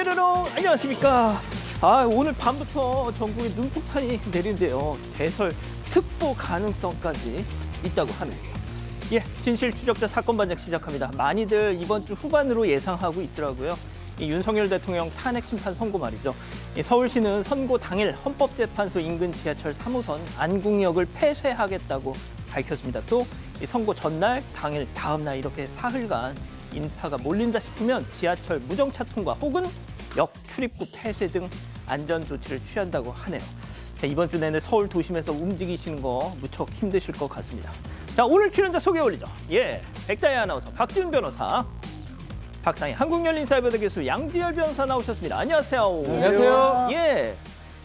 뾰로롱 안녕하십니까. 오늘 밤부터 전국에 눈폭탄이 내리는데요. 대설 특보 가능성까지 있다고 하네요. 예, 진실 추적자 사건 반장 시작합니다. 많이들 이번 주 후반으로 예상하고 있더라고요. 이 윤석열 대통령 탄핵 심판 선고 말이죠. 이 서울시는 선고 당일 헌법재판소 인근 지하철 3호선 안국역을 폐쇄하겠다고 밝혔습니다. 또 이 선고 전날, 당일, 다음 날 이렇게 사흘간 인파가 몰린다 싶으면 지하철 무정차 통과 혹은 역 출입구 폐쇄 등 안전 조치를 취한다고 하네요. 자, 이번 주 내내 서울 도심에서 움직이시는 거 무척 힘드실 것 같습니다. 자, 오늘 출연자 소개 올리죠. 예, 백다희 아나운서, 박지훈 변호사, 박상희 한국열린사이버대 교수, 양지열 변호사 나오셨습니다. 안녕하세요. 안녕하세요. 예,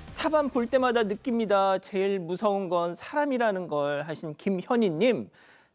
사반 볼 때마다 느낍니다. 제일 무서운 건 사람이라는 걸 하신 김현희님.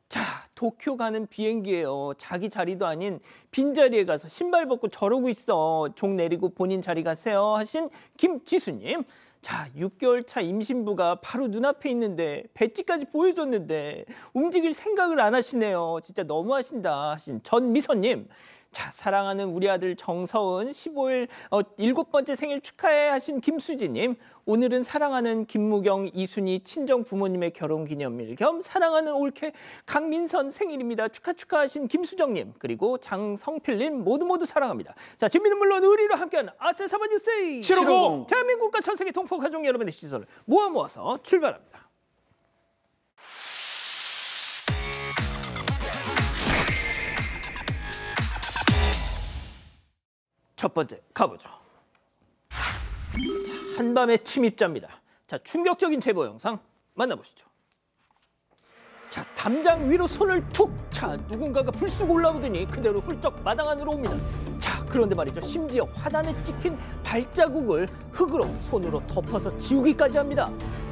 자, 도쿄 가는 비행기예요. 자기 자리도 아닌 빈자리에 가서 신발 벗고 저러고 있어. 종 내리고 본인 자리 가세요 하신 김지수님. 자, 6개월 차 임신부가 바로 눈앞에 있는데 배지까지 보여줬는데 움직일 생각을 안 하시네요. 진짜 너무하신다 하신 전미선님. 자, 사랑하는 우리 아들 정서은 15일 7번째 생일 축하해 하신 김수지님. 오늘은 사랑하는 김무경, 이순희 친정 부모님의 결혼기념일 겸 사랑하는 올케 강민선 생일입니다. 축하 하신 김수정님. 그리고 장성필님 모두 사랑합니다. 자, 진미는 물론 의리로 함께하는 아세 사바 뉴스 750. 대한민국과 전 세계 동포 가족 여러분의 시선을 모아서 출발합니다. 첫 번째 가보죠. 자, 한밤의 침입자입니다. 자, 충격적인 제보 영상 만나보시죠. 자, 담장 위로 손을 툭! 자, 누군가가 불쑥 올라오더니 그대로 훌쩍 마당 안으로 옵니다. 자, 그런데 말이죠. 심지어 화단에 찍힌 발자국을 흙으로 손으로 덮어서 지우기까지 합니다.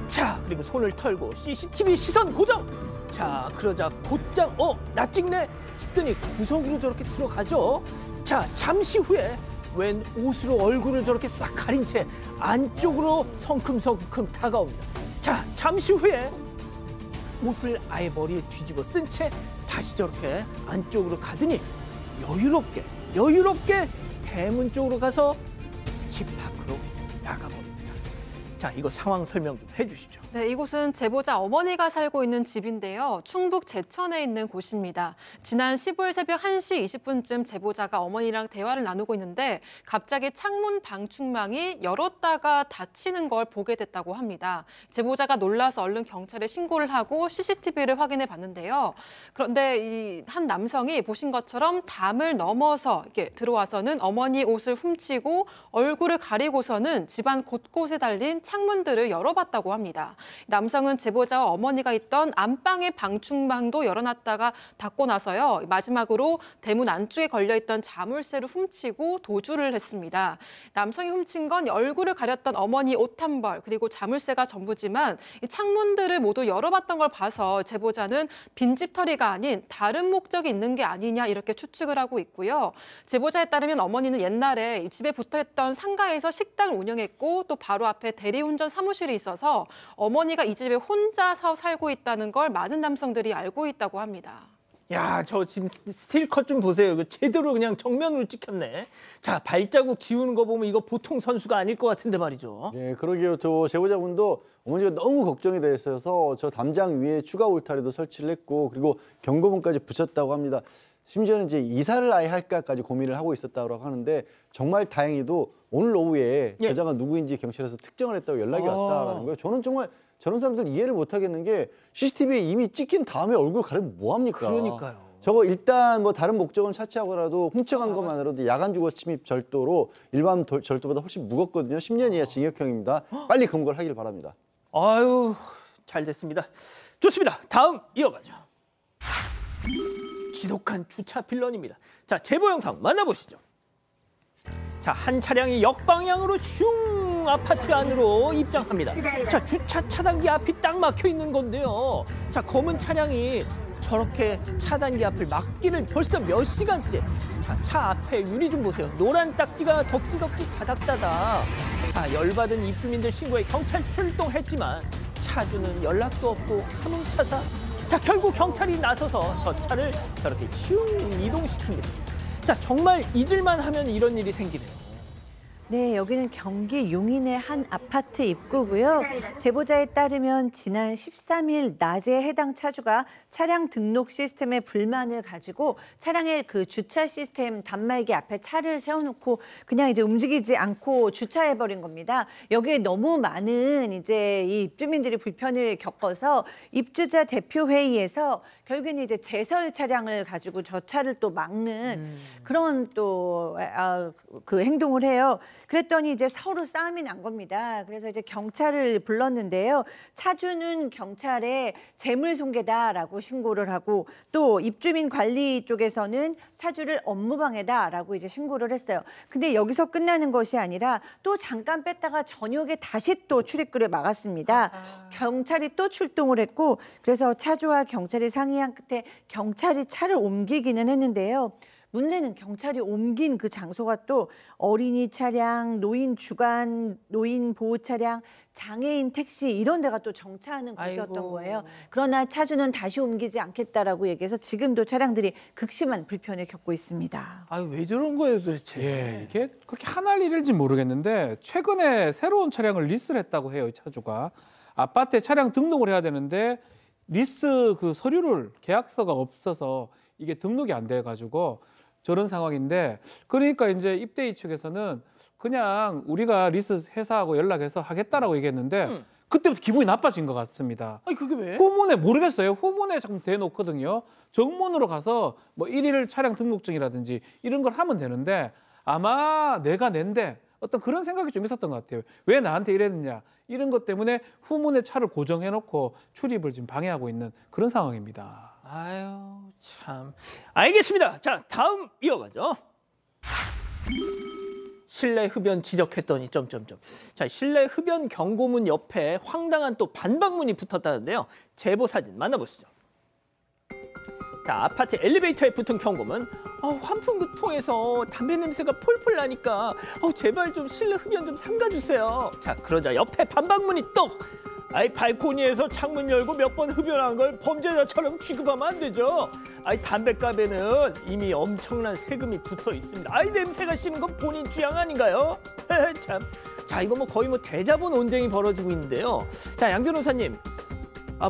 자, 그리고 손을 털고 CCTV 시선 고정! 자, 그러자 곧장 나 찍네! 싶더니 구석으로 저렇게 들어가죠. 자, 잠시 후에 웬 옷으로 얼굴을 저렇게 싹 가린 채 안쪽으로 성큼성큼 다가옵니다. 자, 잠시 후에 옷을 아예 머리에 뒤집어 쓴 채 다시 저렇게 안쪽으로 가더니 여유롭게 대문 쪽으로 가서 집 밖으로 나가버립니다. 자, 이거 상황 설명 좀 해주시죠. 네, 이곳은 제보자 어머니가 살고 있는 집인데요. 충북 제천에 있는 곳입니다. 지난 15일 새벽 1시 20분쯤 제보자가 어머니랑 대화를 나누고 있는데 갑자기 창문 방충망이 열었다가 닫히는 걸 보게 됐다고 합니다. 제보자가 놀라서 얼른 경찰에 신고를 하고 CCTV를 확인해 봤는데요. 그런데 이 한 남성이 보신 것처럼 담을 넘어서 이렇게 들어와서는 어머니 옷을 훔치고 얼굴을 가리고서는 집안 곳곳에 달린 창문들을 열어봤다고 합니다. 남성은 제보자와 어머니가 있던 안방의 방충망도 열어놨다가 닫고 나서요. 마지막으로 대문 안쪽에 걸려있던 자물쇠를 훔치고 도주를 했습니다. 남성이 훔친 건 얼굴을 가렸던 어머니 옷 한 벌 그리고 자물쇠가 전부지만 이 창문들을 모두 열어봤던 걸 봐서 제보자는 빈집털이가 아닌 다른 목적이 있는 게 아니냐 이렇게 추측을 하고 있고요. 제보자에 따르면 어머니는 옛날에 이 집에 붙어있던 상가에서 식당을 운영했고 또 바로 앞에 대리운전 사무실이 있어서 어머니가 이 집에 혼자서 살고 있다는 걸 많은 남성들이 알고 있다고 합니다. 야, 저 지금 스틸컷 좀 보세요. 이거 제대로 그냥 정면으로 찍혔네. 자, 발자국 지우는 거 보면 이거 보통 선수가 아닐 것 같은데 말이죠. 네, 그러게요. 저 제보자분도 어머니가 너무 걱정이 돼 있어서 저 담장 위에 추가 울타리도 설치를 했고 그리고 경고문까지 붙였다고 합니다. 심지어는 이제 이사를 아예 할까까지 고민을 하고 있었다고 하는데 정말 다행히도 오늘 오후에 저자가 누구인지 경찰에서 특정을 했다고 연락이 왔다라는 거예요. 저는 정말 저런 사람들 이해를 못 하겠는 게 CCTV에 이미 찍힌 다음에 얼굴 가리면 뭐 합니까? 그러니까요. 저거 일단 뭐 다른 목적은 차치하고라도 훔쳐간 것만으로도 야간 주거 침입 절도로 일반 절도보다 훨씬 무겁거든요. 10년 이하 징역형입니다. 빨리 검거를 하길 바랍니다. 아유, 잘 됐습니다. 좋습니다. 다음 이어가죠. 지독한 주차 빌런입니다. 자, 제보 영상 만나보시죠. 자, 한 차량이 역방향으로 슝 아파트 안으로 입장합니다. 자, 주차 차단기 앞이 딱 막혀 있는 건데요. 자, 검은 차량이 저렇게 차단기 앞을 막기를 벌써 몇 시간째. 자, 차 앞에 유리 좀 보세요. 노란 딱지가 덕지덕지 다닥다닥. 자, 열받은 입주민들 신고에 경찰 출동했지만 차주는 연락도 없고 함흥차사. 자, 결국 경찰이 나서서 저 차를 저렇게 슝 이동시킵니다. 자, 정말 잊을만 하면 이런 일이 생기네요. 네, 여기는 경기 용인의 한 아파트 입구고요. 제보자에 따르면 지난 13일 낮에 해당 차주가 차량 등록 시스템에 불만을 가지고 차량의 그 주차 시스템 단말기 앞에 차를 세워놓고 그냥 이제 움직이지 않고 주차해버린 겁니다. 여기에 너무 많은 이제 이 입주민들이 불편을 겪어서 입주자 대표 회의에서 결국에는 이제 제설 차량을 가지고 저 차를 또 막는 그런 또 그 행동을 해요. 그랬더니 이제 서로 싸움이 난 겁니다. 그래서 이제 경찰을 불렀는데요. 차주는 경찰에 재물손괴다라고 신고를 하고 또 입주민 관리 쪽에서는 차주를 업무방해다라고 이제 신고를 했어요. 근데 여기서 끝나는 것이 아니라 또 잠깐 뺐다가 저녁에 다시 또 출입구를 막았습니다. 경찰이 또 출동을 했고 그래서 차주와 경찰이 상의한 끝에 경찰이 차를 옮기기는 했는데요. 문제는 경찰이 옮긴 그 장소가 또 어린이 차량, 노인 주간, 노인 보호 차량, 장애인 택시 이런 데가 또 정차하는 곳이었던 아이고. 거예요. 그러나 차주는 다시 옮기지 않겠다라고 얘기해서 지금도 차량들이 극심한 불편을 겪고 있습니다. 아유, 왜 저런 거예요 도대체? 예, 이게 그렇게 한할 일일지 모르겠는데 최근에 새로운 차량을 리스를 했다고 해요, 이 차주가. 아파트에 차량 등록을 해야 되는데 리스 그 서류를 계약서가 없어서 이게 등록이 안 돼 가지고 저런 상황인데 그러니까 이제 입대위 측에서는 그냥 우리가 리스 회사하고 연락해서 하겠다라고 얘기했는데 그때부터 기분이 나빠진 것 같습니다. 아니 그게 왜? 후문에 모르겠어요. 후문에 자꾸 대놓거든요. 정문으로 가서 뭐 일일 차량 등록증이라든지 이런 걸 하면 되는데 아마 내가 낸데 어떤 그런 생각이 좀 있었던 것 같아요. 왜 나한테 이랬느냐. 이런 것 때문에 후문에 차를 고정해놓고 출입을 지금 방해하고 있는 그런 상황입니다. 아유 참. 알겠습니다. 자 다음 이어가죠. 실내 흡연 지적했더니 점점점. 자 실내 흡연 경고문 옆에 황당한 또 반박문이 붙었다는데요. 제보 사진 만나보시죠. 자 아파트 엘리베이터에 붙은 경고문. 환풍구통에서 담배 냄새가 폴폴 나니까 제발 좀 실내 흡연 좀 삼가주세요. 자 그러자 옆에 반박문이 또. 아이 발코니에서 창문 열고 몇 번 흡연한 걸 범죄자처럼 취급하면 안 되죠. 아이 담배값에는 이미 엄청난 세금이 붙어 있습니다. 아이 냄새가 씨는 건 본인 취향 아닌가요? 참. 자 이거 뭐 거의 뭐 대자본 논쟁이 벌어지고 있는데요. 자 양 변호사님.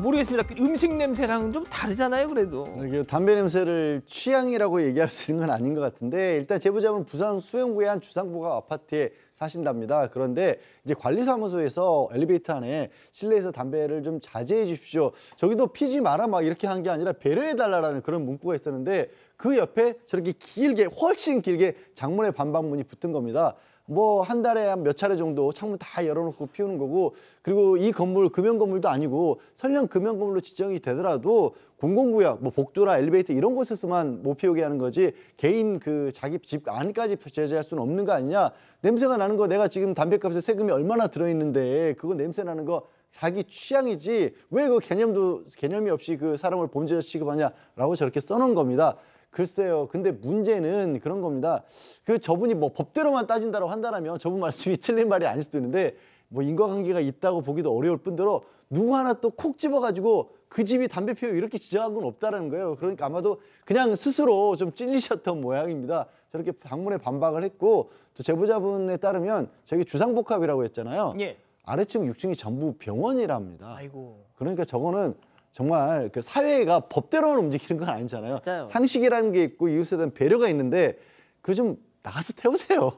모르겠습니다. 음식 냄새랑은 좀 다르잖아요, 그래도. 이게 담배 냄새를 취향이라고 얘기할 수 있는 건 아닌 것 같은데 일단 제보자분 부산 수영구의 한 주상복합 아파트에 사신답니다. 그런데 이제 관리사무소에서 엘리베이터 안에 실내에서 담배를 좀 자제해 주십시오. 저기도 피지 마라 막 이렇게 한 게 아니라 배려해달라는 그런 문구가 있었는데 그 옆에 저렇게 길게 훨씬 길게 장문의 반박문이 붙은 겁니다. 뭐 한 달에 한 몇 차례 정도 창문 다 열어놓고 피우는 거고 그리고 이 건물 금연 건물도 아니고 설령 금연 건물로 지정이 되더라도 공공구역 뭐 복도나 엘리베이터 이런 곳에서만 못 피우게 하는 거지 개인 그 자기 집 안까지 제재할 수는 없는 거 아니냐. 냄새가 나는 거 내가 지금 담배값에 세금이 얼마나 들어있는데 그거 냄새 나는 거 자기 취향이지 왜 그 개념이 없이 그 사람을 범죄자 취급하냐라고 저렇게 써놓은 겁니다. 글쎄요. 근데 문제는 그런 겁니다. 그 저분이 뭐 법대로만 따진다고 한다면 저분 말씀이 틀린 말이 아닐 수도 있는데 뭐 인과관계가 있다고 보기도 어려울 뿐더러 누구 하나 또 콕 집어가지고 그 집이 담배 피워 이렇게 지적한 건 없다라는 거예요. 그러니까 아마도 그냥 스스로 좀 찔리셨던 모양입니다. 저렇게 방문에 반박을 했고 또 제보자분에 따르면 저기 주상복합이라고 했잖아요. 예. 아래층 6층이 전부 병원이랍니다. 아이고. 그러니까 저거는 정말 그 사회가 법대로만 움직이는 건 아니잖아요. 맞아요. 상식이라는 게 있고 이웃에 대한 배려가 있는데 그 좀 나가서 태우세요.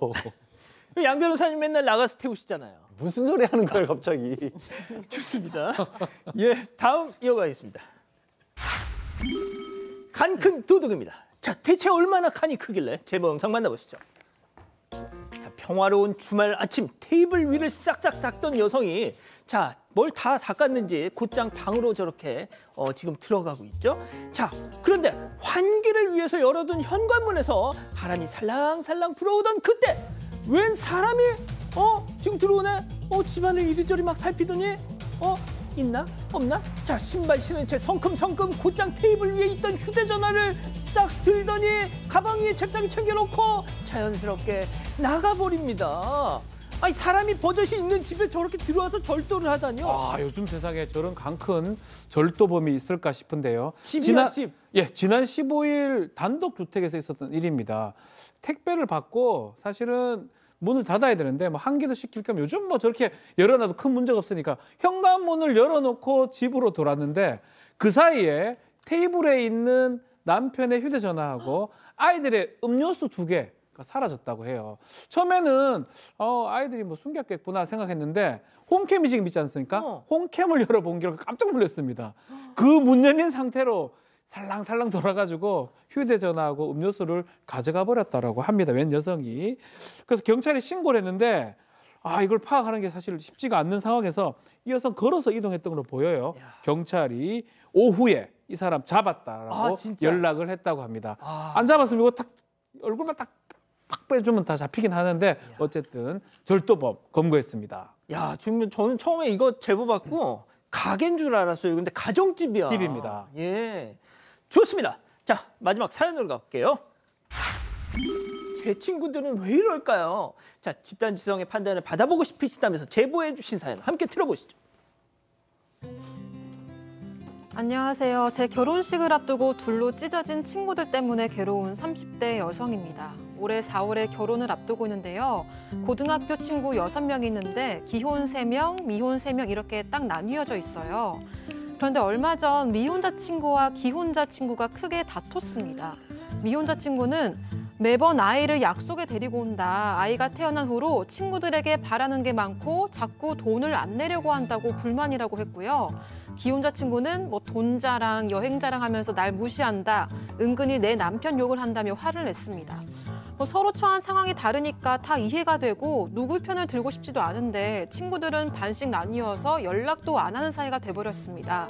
양 변호사님 맨날 나가서 태우시잖아요. 무슨 소리 하는 거예요 갑자기. 좋습니다. 예, 다음 이어가겠습니다. 간 큰 도둑입니다. 자, 대체 얼마나 간이 크길래 제보 영상 만나보시죠. 자, 평화로운 주말 아침 테이블 위를 싹싹 닦던 여성이 자, 뭘 다 닦았는지 곧장 방으로 저렇게 지금 들어가고 있죠. 자, 그런데 환기를 위해서 열어둔 현관문에서 바람이 살랑살랑 불어오던 그때 웬 사람이 지금 들어오네. 집안을 이리저리 막 살피더니 있나? 없나? 자, 신발 신은 채 성큼성큼 곧장 테이블 위에 있던 휴대전화를 싹 들더니 가방 위에 잽싸게 챙겨놓고 자연스럽게 나가버립니다. 아니 사람이 버젓이 있는 집에 저렇게 들어와서 절도를 하다니요. 요즘 세상에 저런 강큰 절도범이 있을까 싶은데요. 집이야, 집. 예, 지난 15일 단독 주택에서 있었던 일입니다. 택배를 받고 사실은 문을 닫아야 되는데 뭐 환기도 시킬 겸 요즘 뭐 저렇게 열어놔도 큰 문제가 없으니까 현관문을 열어놓고 집으로 돌았는데 그 사이에 테이블에 있는 남편의 휴대전화하고 아이들의 음료수 2개가 사라졌다고 해요. 처음에는 아이들이 뭐 숨겼겠구나 생각했는데 홈캠이 지금 있지 않습니까? 홈캠을 열어본 게 깜짝 놀랐습니다. 그 문 열린 상태로 살랑살랑 돌아가지고 휴대전화하고 음료수를 가져가 버렸다라고 합니다. 웬 여성이. 그래서 경찰에 신고를 했는데 이걸 파악하는 게 사실 쉽지가 않는 상황에서 이 여성 걸어서 이동했던 걸로 보여요. 경찰이 오후에 이 사람 잡았다라고 연락을 했다고 합니다. 안 잡았으면 이거 딱 얼굴만 딱 빼주면 다 잡히긴 하는데 어쨌든 절도범 검거했습니다. 야, 지금 저는 처음에 이거 제보 받고 가게인 줄 알았어요. 근데 가정집이야. 집입니다. 예, 좋습니다. 자, 마지막 사연으로 갈게요. 제 친구들은 왜 이럴까요? 자, 집단 지성의 판단을 받아보고 싶으시다면서 제보해 주신 사연 함께 들어보시죠. 안녕하세요. 제 결혼식을 앞두고 둘로 찢어진 친구들 때문에 괴로운 30대 여성입니다. 올해 4월에 결혼을 앞두고 있는데요. 고등학교 친구 6명이 있는데 기혼 3명, 미혼 3명 이렇게 딱 나뉘어져 있어요. 그런데 얼마 전 미혼자 친구와 기혼자 친구가 크게 다퉜습니다. 미혼자 친구는 매번 아이를 약속에 데리고 온다. 아이가 태어난 후로 친구들에게 바라는 게 많고 자꾸 돈을 안 내려고 한다고 불만이라고 했고요. 기혼자 친구는 뭐 돈 자랑, 여행 자랑하면서 날 무시한다. 은근히 내 남편 욕을 한다며 화를 냈습니다. 서로 처한 상황이 다르니까 다 이해가 되고 누구 편을 들고 싶지도 않은데 친구들은 반씩 나뉘어서 연락도 안 하는 사이가 돼버렸습니다.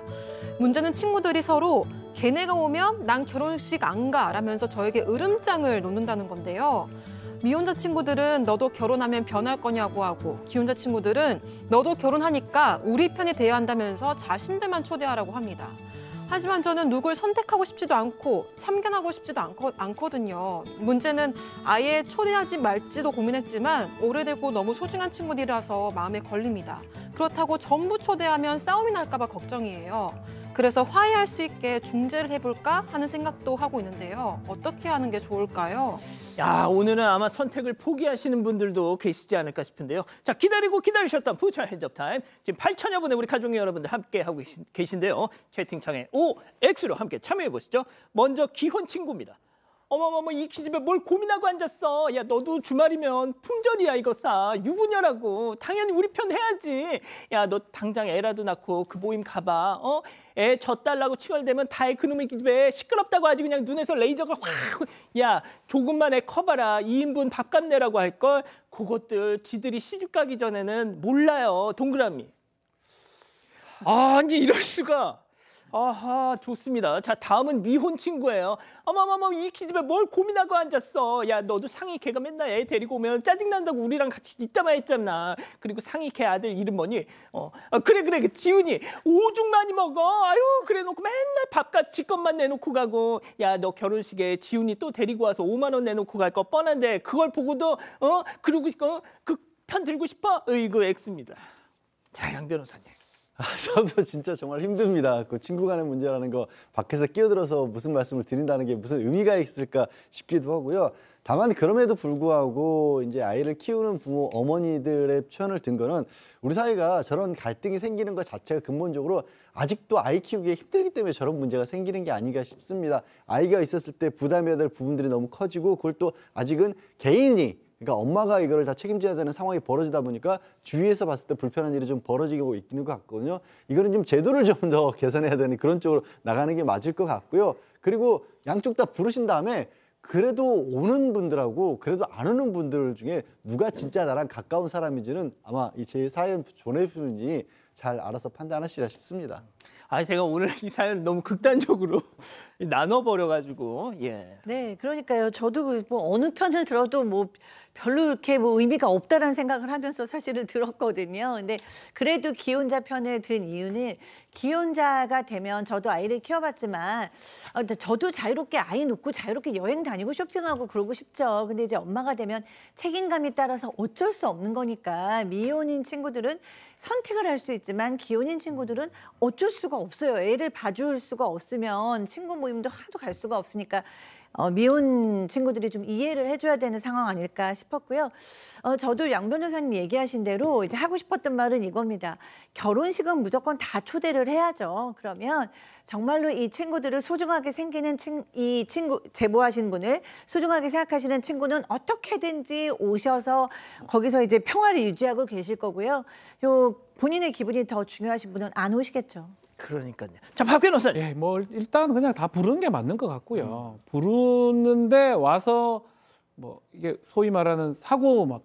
문제는 친구들이 서로 걔네가 오면 난 결혼식 안 가 라면서 저에게 으름장을 놓는다는 건데요. 미혼자 친구들은 너도 결혼하면 변할 거냐고 하고 기혼자 친구들은 너도 결혼하니까 우리 편이 돼야 한다면서 자신들만 초대하라고 합니다. 하지만 저는 누굴 선택하고 싶지도 않고 참견하고 싶지도 않거든요. 문제는 아예 초대하지 말지도 고민했지만 오래되고 너무 소중한 친구들이라서 마음에 걸립니다. 그렇다고 전부 초대하면 싸움이 날까 봐 걱정이에요. 그래서 화해할 수 있게 중재를 해볼까 하는 생각도 하고 있는데요. 어떻게 하는 게 좋을까요? 야, 오늘은 아마 선택을 포기하시는 분들도 계시지 않을까 싶은데요. 자, 기다리고 기다리셨던 푸처 핸즈업 타임. 지금 8천여 분의 우리 가족 여러분들 함께 하고 계신데요. 채팅창에 OX로 함께 참여해 보시죠. 먼저 기혼 친구입니다. 어머머머, 이 기집애 뭘 고민하고 앉았어. 야, 너도 주말이면 품절이야. 이거 싸. 유부녀라고. 당연히 우리 편 해야지. 야, 너 당장 애라도 낳고 그 모임 가봐. 애 젖달라고 칭얼대면 다의 그놈의 기집애 시끄럽다고 아주 그냥 눈에서 레이저가 확. 야, 조금만 애 커봐라. 2인분 밥값 내라고 할걸. 그것들 지들이 시집 가기 전에는 몰라요. 동그라미. 아니 이럴 수가. 아하, 좋습니다. 자, 다음은 미혼 친구예요. 어머머머, 이 기집애 뭘 고민하고 앉았어. 야, 너도 상희 걔가 맨날 애 데리고 오면 짜증난다고 우리랑 같이 있다만 했잖아. 그리고 상희 걔 아들 이름 뭐니? 그래, 그 지훈이 오죽 많이 먹어. 아유, 그래 놓고 맨날 밥값 지 것만 내놓고 가고. 야, 너 결혼식에 지훈이 또 데리고 와서 5만 원 내놓고 갈 거 뻔한데 그걸 보고도 그러고 그 편 들고 싶어? 이거 X입니다. 자, 양 변호사님. 저도 진짜 정말 힘듭니다. 그 친구 간의 문제라는 거 밖에서 끼어들어서 무슨 말씀을 드린다는 게 무슨 의미가 있을까 싶기도 하고요. 다만 그럼에도 불구하고 이제 아이를 키우는 부모, 어머니들의 편을 든 거는 우리 사회가 저런 갈등이 생기는 것 자체가 근본적으로 아직도 아이 키우기에 힘들기 때문에 저런 문제가 생기는 게 아닌가 싶습니다. 아이가 있었을 때 부담해야 될 부분들이 너무 커지고 그걸 또 아직은 개인이 그러니까 엄마가 이거를 다 책임져야 되는 상황이 벌어지다 보니까 주위에서 봤을 때 불편한 일이 좀 벌어지고 있는 것 같거든요. 이거는 좀 제도를 좀 더 개선해야 되는 그런 쪽으로 나가는 게 맞을 것 같고요. 그리고 양쪽 다 부르신 다음에 그래도 오는 분들하고 그래도 안 오는 분들 중에 누가 진짜 나랑 가까운 사람인지는 아마 이 제 사연 보내주신 분이 잘 알아서 판단하시리라 싶습니다. 제가 오늘 이 사연 너무 극단적으로 나눠버려가지고, 예. 네, 그러니까요. 저도 뭐 어느 편을 들어도 뭐 별로 이렇게 뭐 의미가 없다라는 생각을 하면서 사실은 들었거든요. 근데 그래도 기혼자 편을 든 이유는 기혼자가 되면 저도 아이를 키워봤지만 저도 자유롭게 아이 놓고 자유롭게 여행 다니고 쇼핑하고 그러고 싶죠. 근데 이제 엄마가 되면 책임감이 따라서 어쩔 수 없는 거니까 미혼인 친구들은 선택을 할 수 있지만 기혼인 친구들은 어쩔 수가 없어요. 애를 봐줄 수가 없으면 친구 모임도 하나도 갈 수가 없으니까 미혼 친구들이 좀 이해를 해줘야 되는 상황 아닐까 싶었고요. 저도 양 변호사님 얘기하신 대로 이제 하고 싶었던 말은 이겁니다. 결혼식은 무조건 다 초대를 해야죠. 그러면 정말로 이 친구들을 소중하게 생기는 이 친구, 제보하신 분을 소중하게 생각하시는 친구는 어떻게든지 오셔서 거기서 이제 평화를 유지하고 계실 거고요. 본인의 기분이 더 중요하신 분은 안 오시겠죠. 그러니까요. 자, 박 변호사님. 예, 뭐 일단 그냥 다 부르는 게 맞는 것 같고요. 부르는데 와서 뭐 이게 소위 말하는 사고 막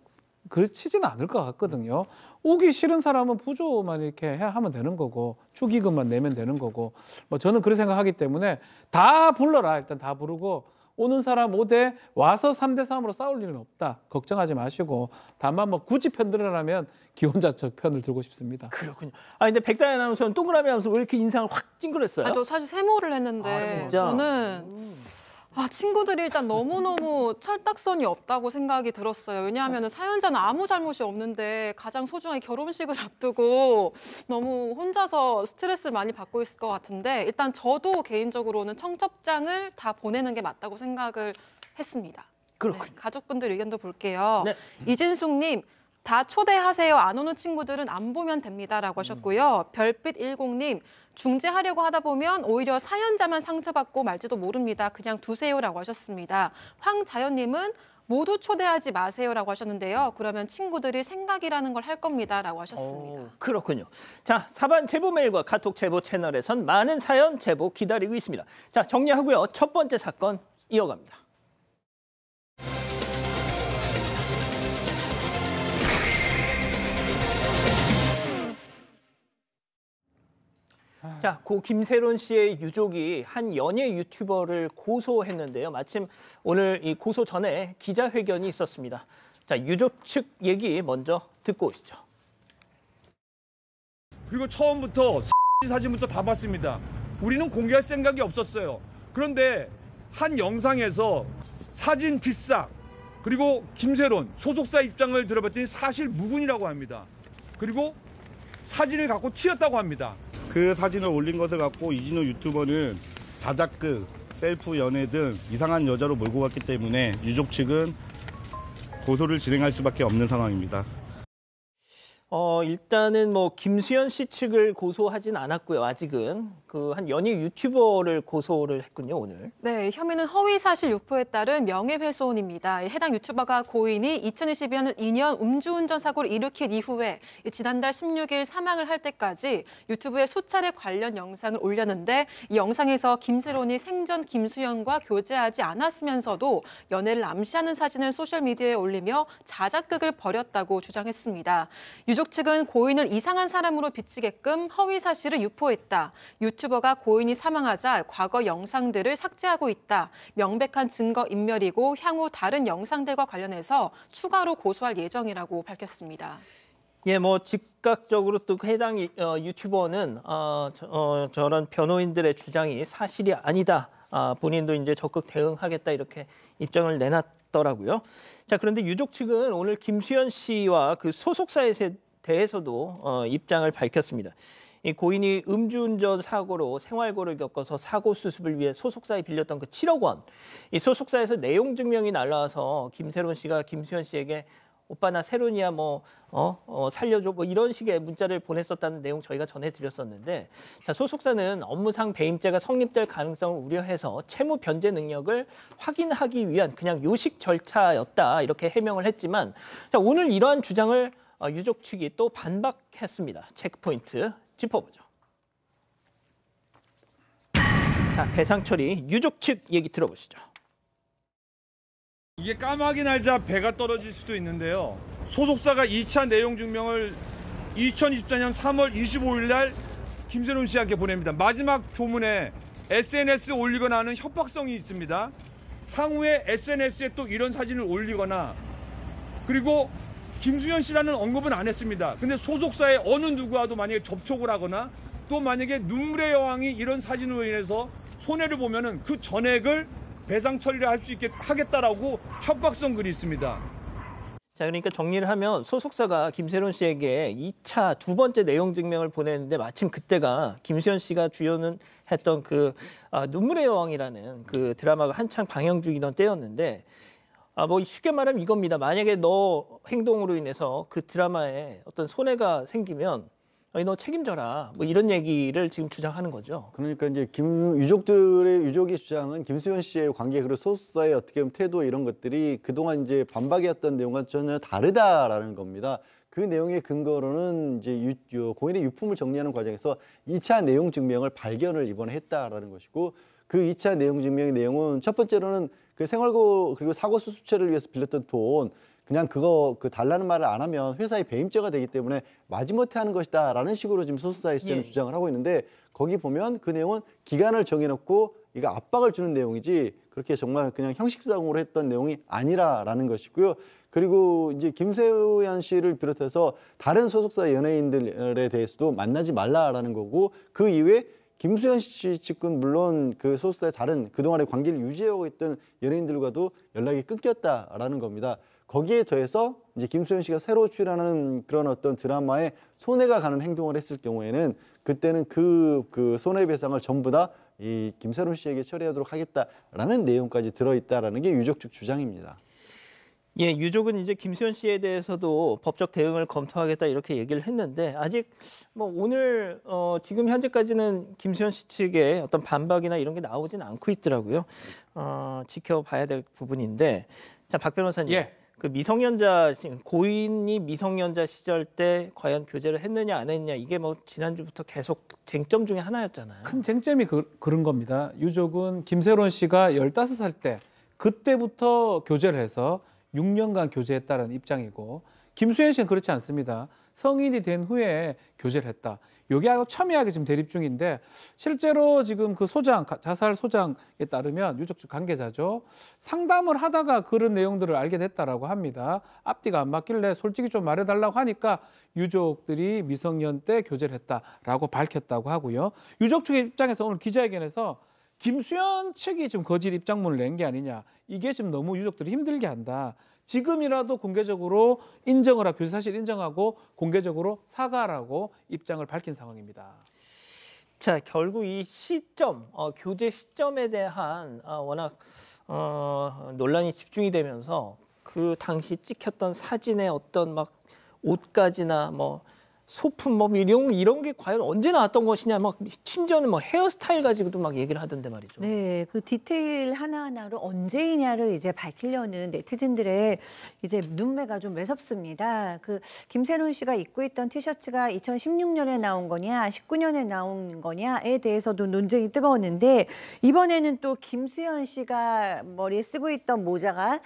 그치지는 않을 것 같거든요. 오기 싫은 사람은 부조만 이렇게 하면 되는 거고 축의금만 내면 되는 거고 뭐 저는 그렇게 생각하기 때문에 다 불러라. 일단 다 부르고 오는 사람 오되 와서 3대3으로 싸울 일은 없다. 걱정하지 마시고 다만 뭐 굳이 편들으라면 기혼자 측 편을 들고 싶습니다. 그렇군요. 근데 백다현 아나운서는 동그라미 하면서 왜 이렇게 인상을 확 찡그렸어요? 저 사실 세모를 했는데 진짜? 저는 친구들이 일단 너무너무 철딱선이 없다고 생각이 들었어요. 왜냐하면 사연자는 아무 잘못이 없는데 가장 소중한 결혼식을 앞두고 너무 혼자서 스트레스를 많이 받고 있을 것 같은데 일단 저도 개인적으로는 청첩장을 다 보내는 게 맞다고 생각을 했습니다. 그렇군요. 네, 가족분들 의견도 볼게요. 네. 이진숙님. 다 초대하세요. 안 오는 친구들은 안 보면 됩니다라고 하셨고요. 별빛10님. 중재하려고 하다 보면 오히려 사연자만 상처받고 말지도 모릅니다. 그냥 두세요라고 하셨습니다. 황자연님은 모두 초대하지 마세요라고 하셨는데요. 그러면 친구들이 생각이라는 걸 할 겁니다라고 하셨습니다. 그렇군요. 자, 사반 제보 메일과 카톡 제보 채널에선 많은 사연 제보 기다리고 있습니다. 자, 정리하고요. 첫 번째 사건 이어갑니다. 자, 고 김세론 씨의 유족이 한 연예 유튜버를 고소했는데요. 마침 오늘 이 고소 전에 기자회견이 있었습니다. 자, 유족 측 얘기 먼저 듣고 오시죠. 그리고 처음부터 사진부터 다 봤습니다. 우리는 공개할 생각이 없었어요. 그런데 한 영상에서 사진 비싸 그리고 김세론 소속사 입장을 들어봤더니 사실 무근이라고 합니다. 그리고 사진을 갖고 튀었다고 합니다. 그 사진을 올린 것을 갖고 이진우 유튜버는 자작극, 셀프 연애 등 이상한 여자로 몰고 갔기 때문에 유족 측은 고소를 진행할 수밖에 없는 상황입니다. 일단은 뭐 김수현 씨 측을 고소하진 않았고요. 아직은 그 한 연예 유튜버를 고소를 했군요, 오늘. 네, 혐의는 허위 사실 유포에 따른 명예훼손입니다. 해당 유튜버가 고인이 2022년 음주운전 사고를 일으킨 이후에 지난달 16일 사망을 할 때까지 유튜브에 수차례 관련 영상을 올렸는데 이 영상에서 김세론이 생전 김수현과 교제하지 않았으면서도 연애를 암시하는 사진을 소셜미디어에 올리며 자작극을 벌였다고 주장했습니다. 유족 측은 고인을 이상한 사람으로 비치게끔 허위 사실을 유포했다. 유튜버가 고인이 사망하자 과거 영상들을 삭제하고 있다. 명백한 증거 인멸이고 향후 다른 영상들과 관련해서 추가로 고소할 예정이라고 밝혔습니다. 예, 뭐 즉각적으로 또 해당 유튜버는 저런 변호인들의 주장이 사실이 아니다. 본인도 이제 적극 대응하겠다 이렇게 입장을 내놨더라고요. 자, 그런데 유족 측은 오늘 김수현 씨와 그 소속사에 대해서도 입장을 밝혔습니다. 이 고인이 음주운전 사고로 생활고를 겪어서 사고 수습을 위해 소속사에 빌렸던 그 7억 원. 이 소속사에서 내용 증명이 날라와서 김세론 씨가 김수현 씨에게 오빠 나 세론이야 살려줘 뭐 이런 식의 문자를 보냈었다는 내용 저희가 전해드렸었는데 자, 소속사는 업무상 배임죄가 성립될 가능성을 우려해서 채무 변제 능력을 확인하기 위한 그냥 요식 절차였다 이렇게 해명을 했지만 자, 오늘 이러한 주장을 유족 측이 또 반박했습니다. 체크포인트 짚어보죠. 자, 배상 처리 유족 측 얘기 들어보시죠. 이게 까마귀 날자 배가 떨어질 수도 있는데요. 소속사가 2차 내용 증명을 2024년 3월 25일 날 김세론 씨한테 보냅니다. 마지막 조문에 SNS에 올리거나 하는 협박성이 있습니다. 향후에 SNS에 또 이런 사진을 올리거나 그리고 김수현 씨라는 언급은 안 했습니다. 근데 소속사의 어느 누구와도 만약에 접촉을 하거나 또 만약에 눈물의 여왕이 이런 사진으로 인해서 손해를 보면은 그 전액을 배상 처리를 할 수 있게 하겠다라고 협박성 글이 있습니다. 자, 그러니까 정리를 하면 소속사가 김세론 씨에게 2차 두 번째 내용 증명을 보냈는데 마침 그때가 김수현 씨가 주연은 했던 그 눈물의 여왕이라는 그 드라마가 한창 방영 중이던 때였는데 뭐 쉽게 말하면 이겁니다. 만약에 너 행동으로 인해서 그 드라마에 어떤 손해가 생기면 너 책임져라. 뭐 이런 얘기를 지금 주장하는 거죠. 그러니까 이제 유족의 주장은 김수현 씨의 관계 그리고 소속사의 어떻게 보면 태도 이런 것들이 그동안 이제 반박이었던 내용과 전혀 다르다라는 겁니다. 그 내용의 근거로는 이제 고인의 유품을 정리하는 과정에서 2차 내용 증명을 발견을 이번에 했다라는 것이고 그 2차 내용 증명의 내용은 첫 번째로는 그 생활고 그리고 사고 수습처를 위해서 빌렸던 돈 그냥 그거 달라는 말을 안 하면 회사의 배임죄가 되기 때문에 마지못해 하는 것이다라는 식으로 지금 소속사에서는 주장을 하고 있는데 거기 보면 그 내용은 기간을 정해놓고 이거 압박을 주는 내용이지 그렇게 정말 그냥 형식상으로 했던 내용이 아니라라는 것이고요. 그리고 이제 김세현 씨를 비롯해서 다른 소속사 연예인들에 대해서도 만나지 말라라는 거고 그 이후에 김수현 씨 측은 물론 그 소속사의 다른 그동안의 관계를 유지하고 있던 연예인들과도 연락이 끊겼다라는 겁니다. 거기에 더해서 이제 김수현 씨가 새로 출연하는 그런 어떤 드라마에 손해가 가는 행동을 했을 경우에는 그때는 그 손해배상을 전부 다 이 김세론 씨에게 처리하도록 하겠다라는 내용까지 들어있다라는 게 유족 측 주장입니다. 예, 유족은 이제 김수현 씨에 대해서도 법적 대응을 검토하겠다 이렇게 얘기를 했는데 아직 뭐 오늘 지금 현재까지는 김수현 씨 측의 어떤 반박이나 이런 게 나오진 않고 있더라고요. 지켜봐야 될 부분인데 자, 박 변호사님. 예. 그 고인이 미성년자 시절 때 과연 교제를 했느냐 안 했느냐 이게 뭐 지난주부터 계속 쟁점 중에 하나였잖아요. 큰 쟁점이 그런 겁니다. 유족은 김세론 씨가 15살 때 그때부터 교제를 해서 6년간 교제했다는 입장이고 김수현 씨는 그렇지 않습니다. 성인이 된 후에 교제를 했다. 이게 아주 첨예하게 지금 대립 중인데 실제로 지금 그 자살 소장에 따르면 유족 측 관계자죠. 상담을 하다가 그런 내용들을 알게 됐다라고 합니다. 앞뒤가 안 맞길래 솔직히 좀 말해달라고 하니까 유족들이 미성년 때 교제를 했다라고 밝혔다고 하고요. 유족 측의 입장에서 오늘 기자회견에서 김수현 측이 좀 거짓 입장문을 낸 게 아니냐. 이게 지금 너무 유족들이 힘들게 한다. 지금이라도 공개적으로 인정을 하고 교제 사실 인정하고 공개적으로 사과하라고 입장을 밝힌 상황입니다. 자, 결국 이 시점, 교제 시점에 대한 워낙 논란이 집중이 되면서 그 당시 찍혔던 사진의 어떤 막 옷가지나 뭐 소품 뭐 이런 게 과연 언제 나왔던 것이냐 막 심지어는 뭐 헤어스타일 가지고도 막 얘기를 하던데 말이죠. 네, 그 디테일 하나하나로 언제이냐를 이제 밝히려는 네티즌들의 이제 눈매가 좀 매섭습니다. 그 김세론 씨가 입고 있던 티셔츠가 2016년에 나온 거냐, 19년에 나온 거냐에 대해서도 논쟁이 뜨거웠는데 이번에는 또 김수현 씨가 머리에 쓰고 있던 모자가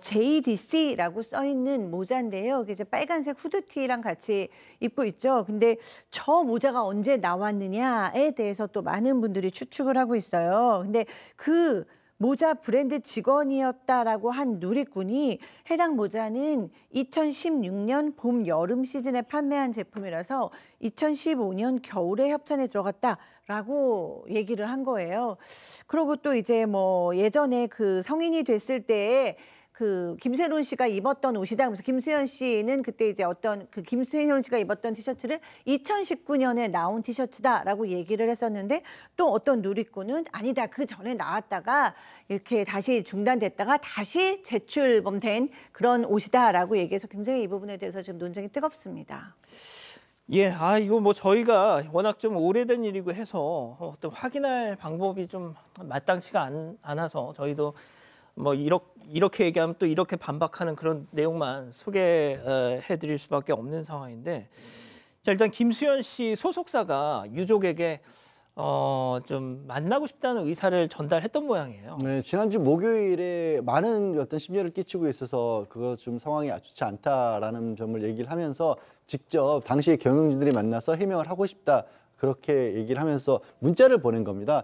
JDC라고 써 있는 모자인데요. 이제 빨간색 후드티랑 같이 입고 있죠. 근데 저 모자가 언제 나왔느냐에 대해서 또 많은 분들이 추측을 하고 있어요. 근데 그 모자 브랜드 직원이었다라고 한 누리꾼이 해당 모자는 2016년 봄, 여름 시즌에 판매한 제품이라서 2015년 겨울에 협찬에 들어갔다라고 얘기를 한 거예요. 그리고 또 이제 뭐 예전에 그 성인이 됐을 때에 그 김세론 씨가 입었던 옷이다. 그래서 김수현 씨는 그때 이제 어떤 그 김세론 씨가 입었던 티셔츠를 2019년에 나온 티셔츠다라고 얘기를 했었는데 또 어떤 누리꾼은 아니다. 그 전에 나왔다가 이렇게 다시 중단됐다가 다시 재출범된 그런 옷이다라고 얘기해서 굉장히 이 부분에 대해서 지금 논쟁이 뜨겁습니다. 예, 이거 뭐 저희가 워낙 좀 오래된 일이고 해서 어떤 확인할 방법이 좀 마땅치가 않아서 저희도 뭐 이렇게 얘기하면 또 이렇게 반박하는 그런 내용만 소개해드릴 수밖에 없는 상황인데, 자, 일단 김수현 씨 소속사가 유족에게 좀 만나고 싶다는 의사를 전달했던 모양이에요. 네, 지난주 목요일에 많은 어떤 심려를 끼치고 있어서 그거 좀 상황이 좋지 않다라는 점을 얘기를 하면서 직접 당시의 경영진들이 만나서 해명을 하고 싶다 그렇게 얘기를 하면서 문자를 보낸 겁니다.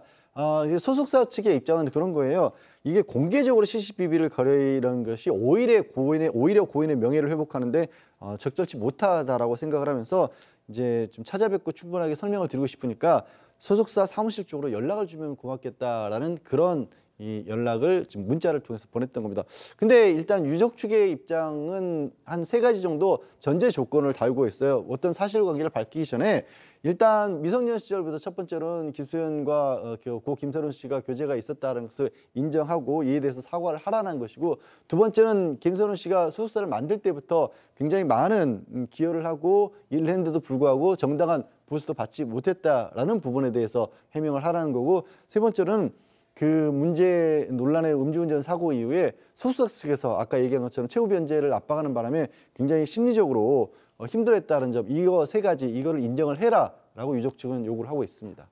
소속사 측의 입장은 그런 거예요. 이게 공개적으로 시시비비를 거래하는 것이 오히려 고인의 명예를 회복하는데 적절치 못하다라고 생각을 하면서 이제 좀 찾아뵙고 충분하게 설명을 드리고 싶으니까 소속사 사무실 쪽으로 연락을 주면 고맙겠다라는 그런 이 연락을 지금 문자를 통해서 보냈던 겁니다. 근데 일단 유족 측의 입장은 한 3가지 정도 전제 조건을 달고 있어요. 어떤 사실관계를 밝히기 전에 일단 미성년 시절부터 첫 번째로는 김수현과 고 김세론 씨가 교제가 있었다는 것을 인정하고 이에 대해서 사과를 하라는 것이고, 두 번째는 김세론 씨가 소속사를 만들 때부터 굉장히 많은 기여를 하고 일을 했는데도 불구하고 정당한 보수도 받지 못했다라는 부분에 대해서 해명을 하라는 거고, 세 번째는 그 문제 논란의 음주운전 사고 이후에 소속사 측에서 아까 얘기한 것처럼 최후 변제를 압박하는 바람에 굉장히 심리적으로 힘들었다는 점, 이거 3가지 이거를 인정을 해라라고 유족 측은 요구를 하고 있습니다.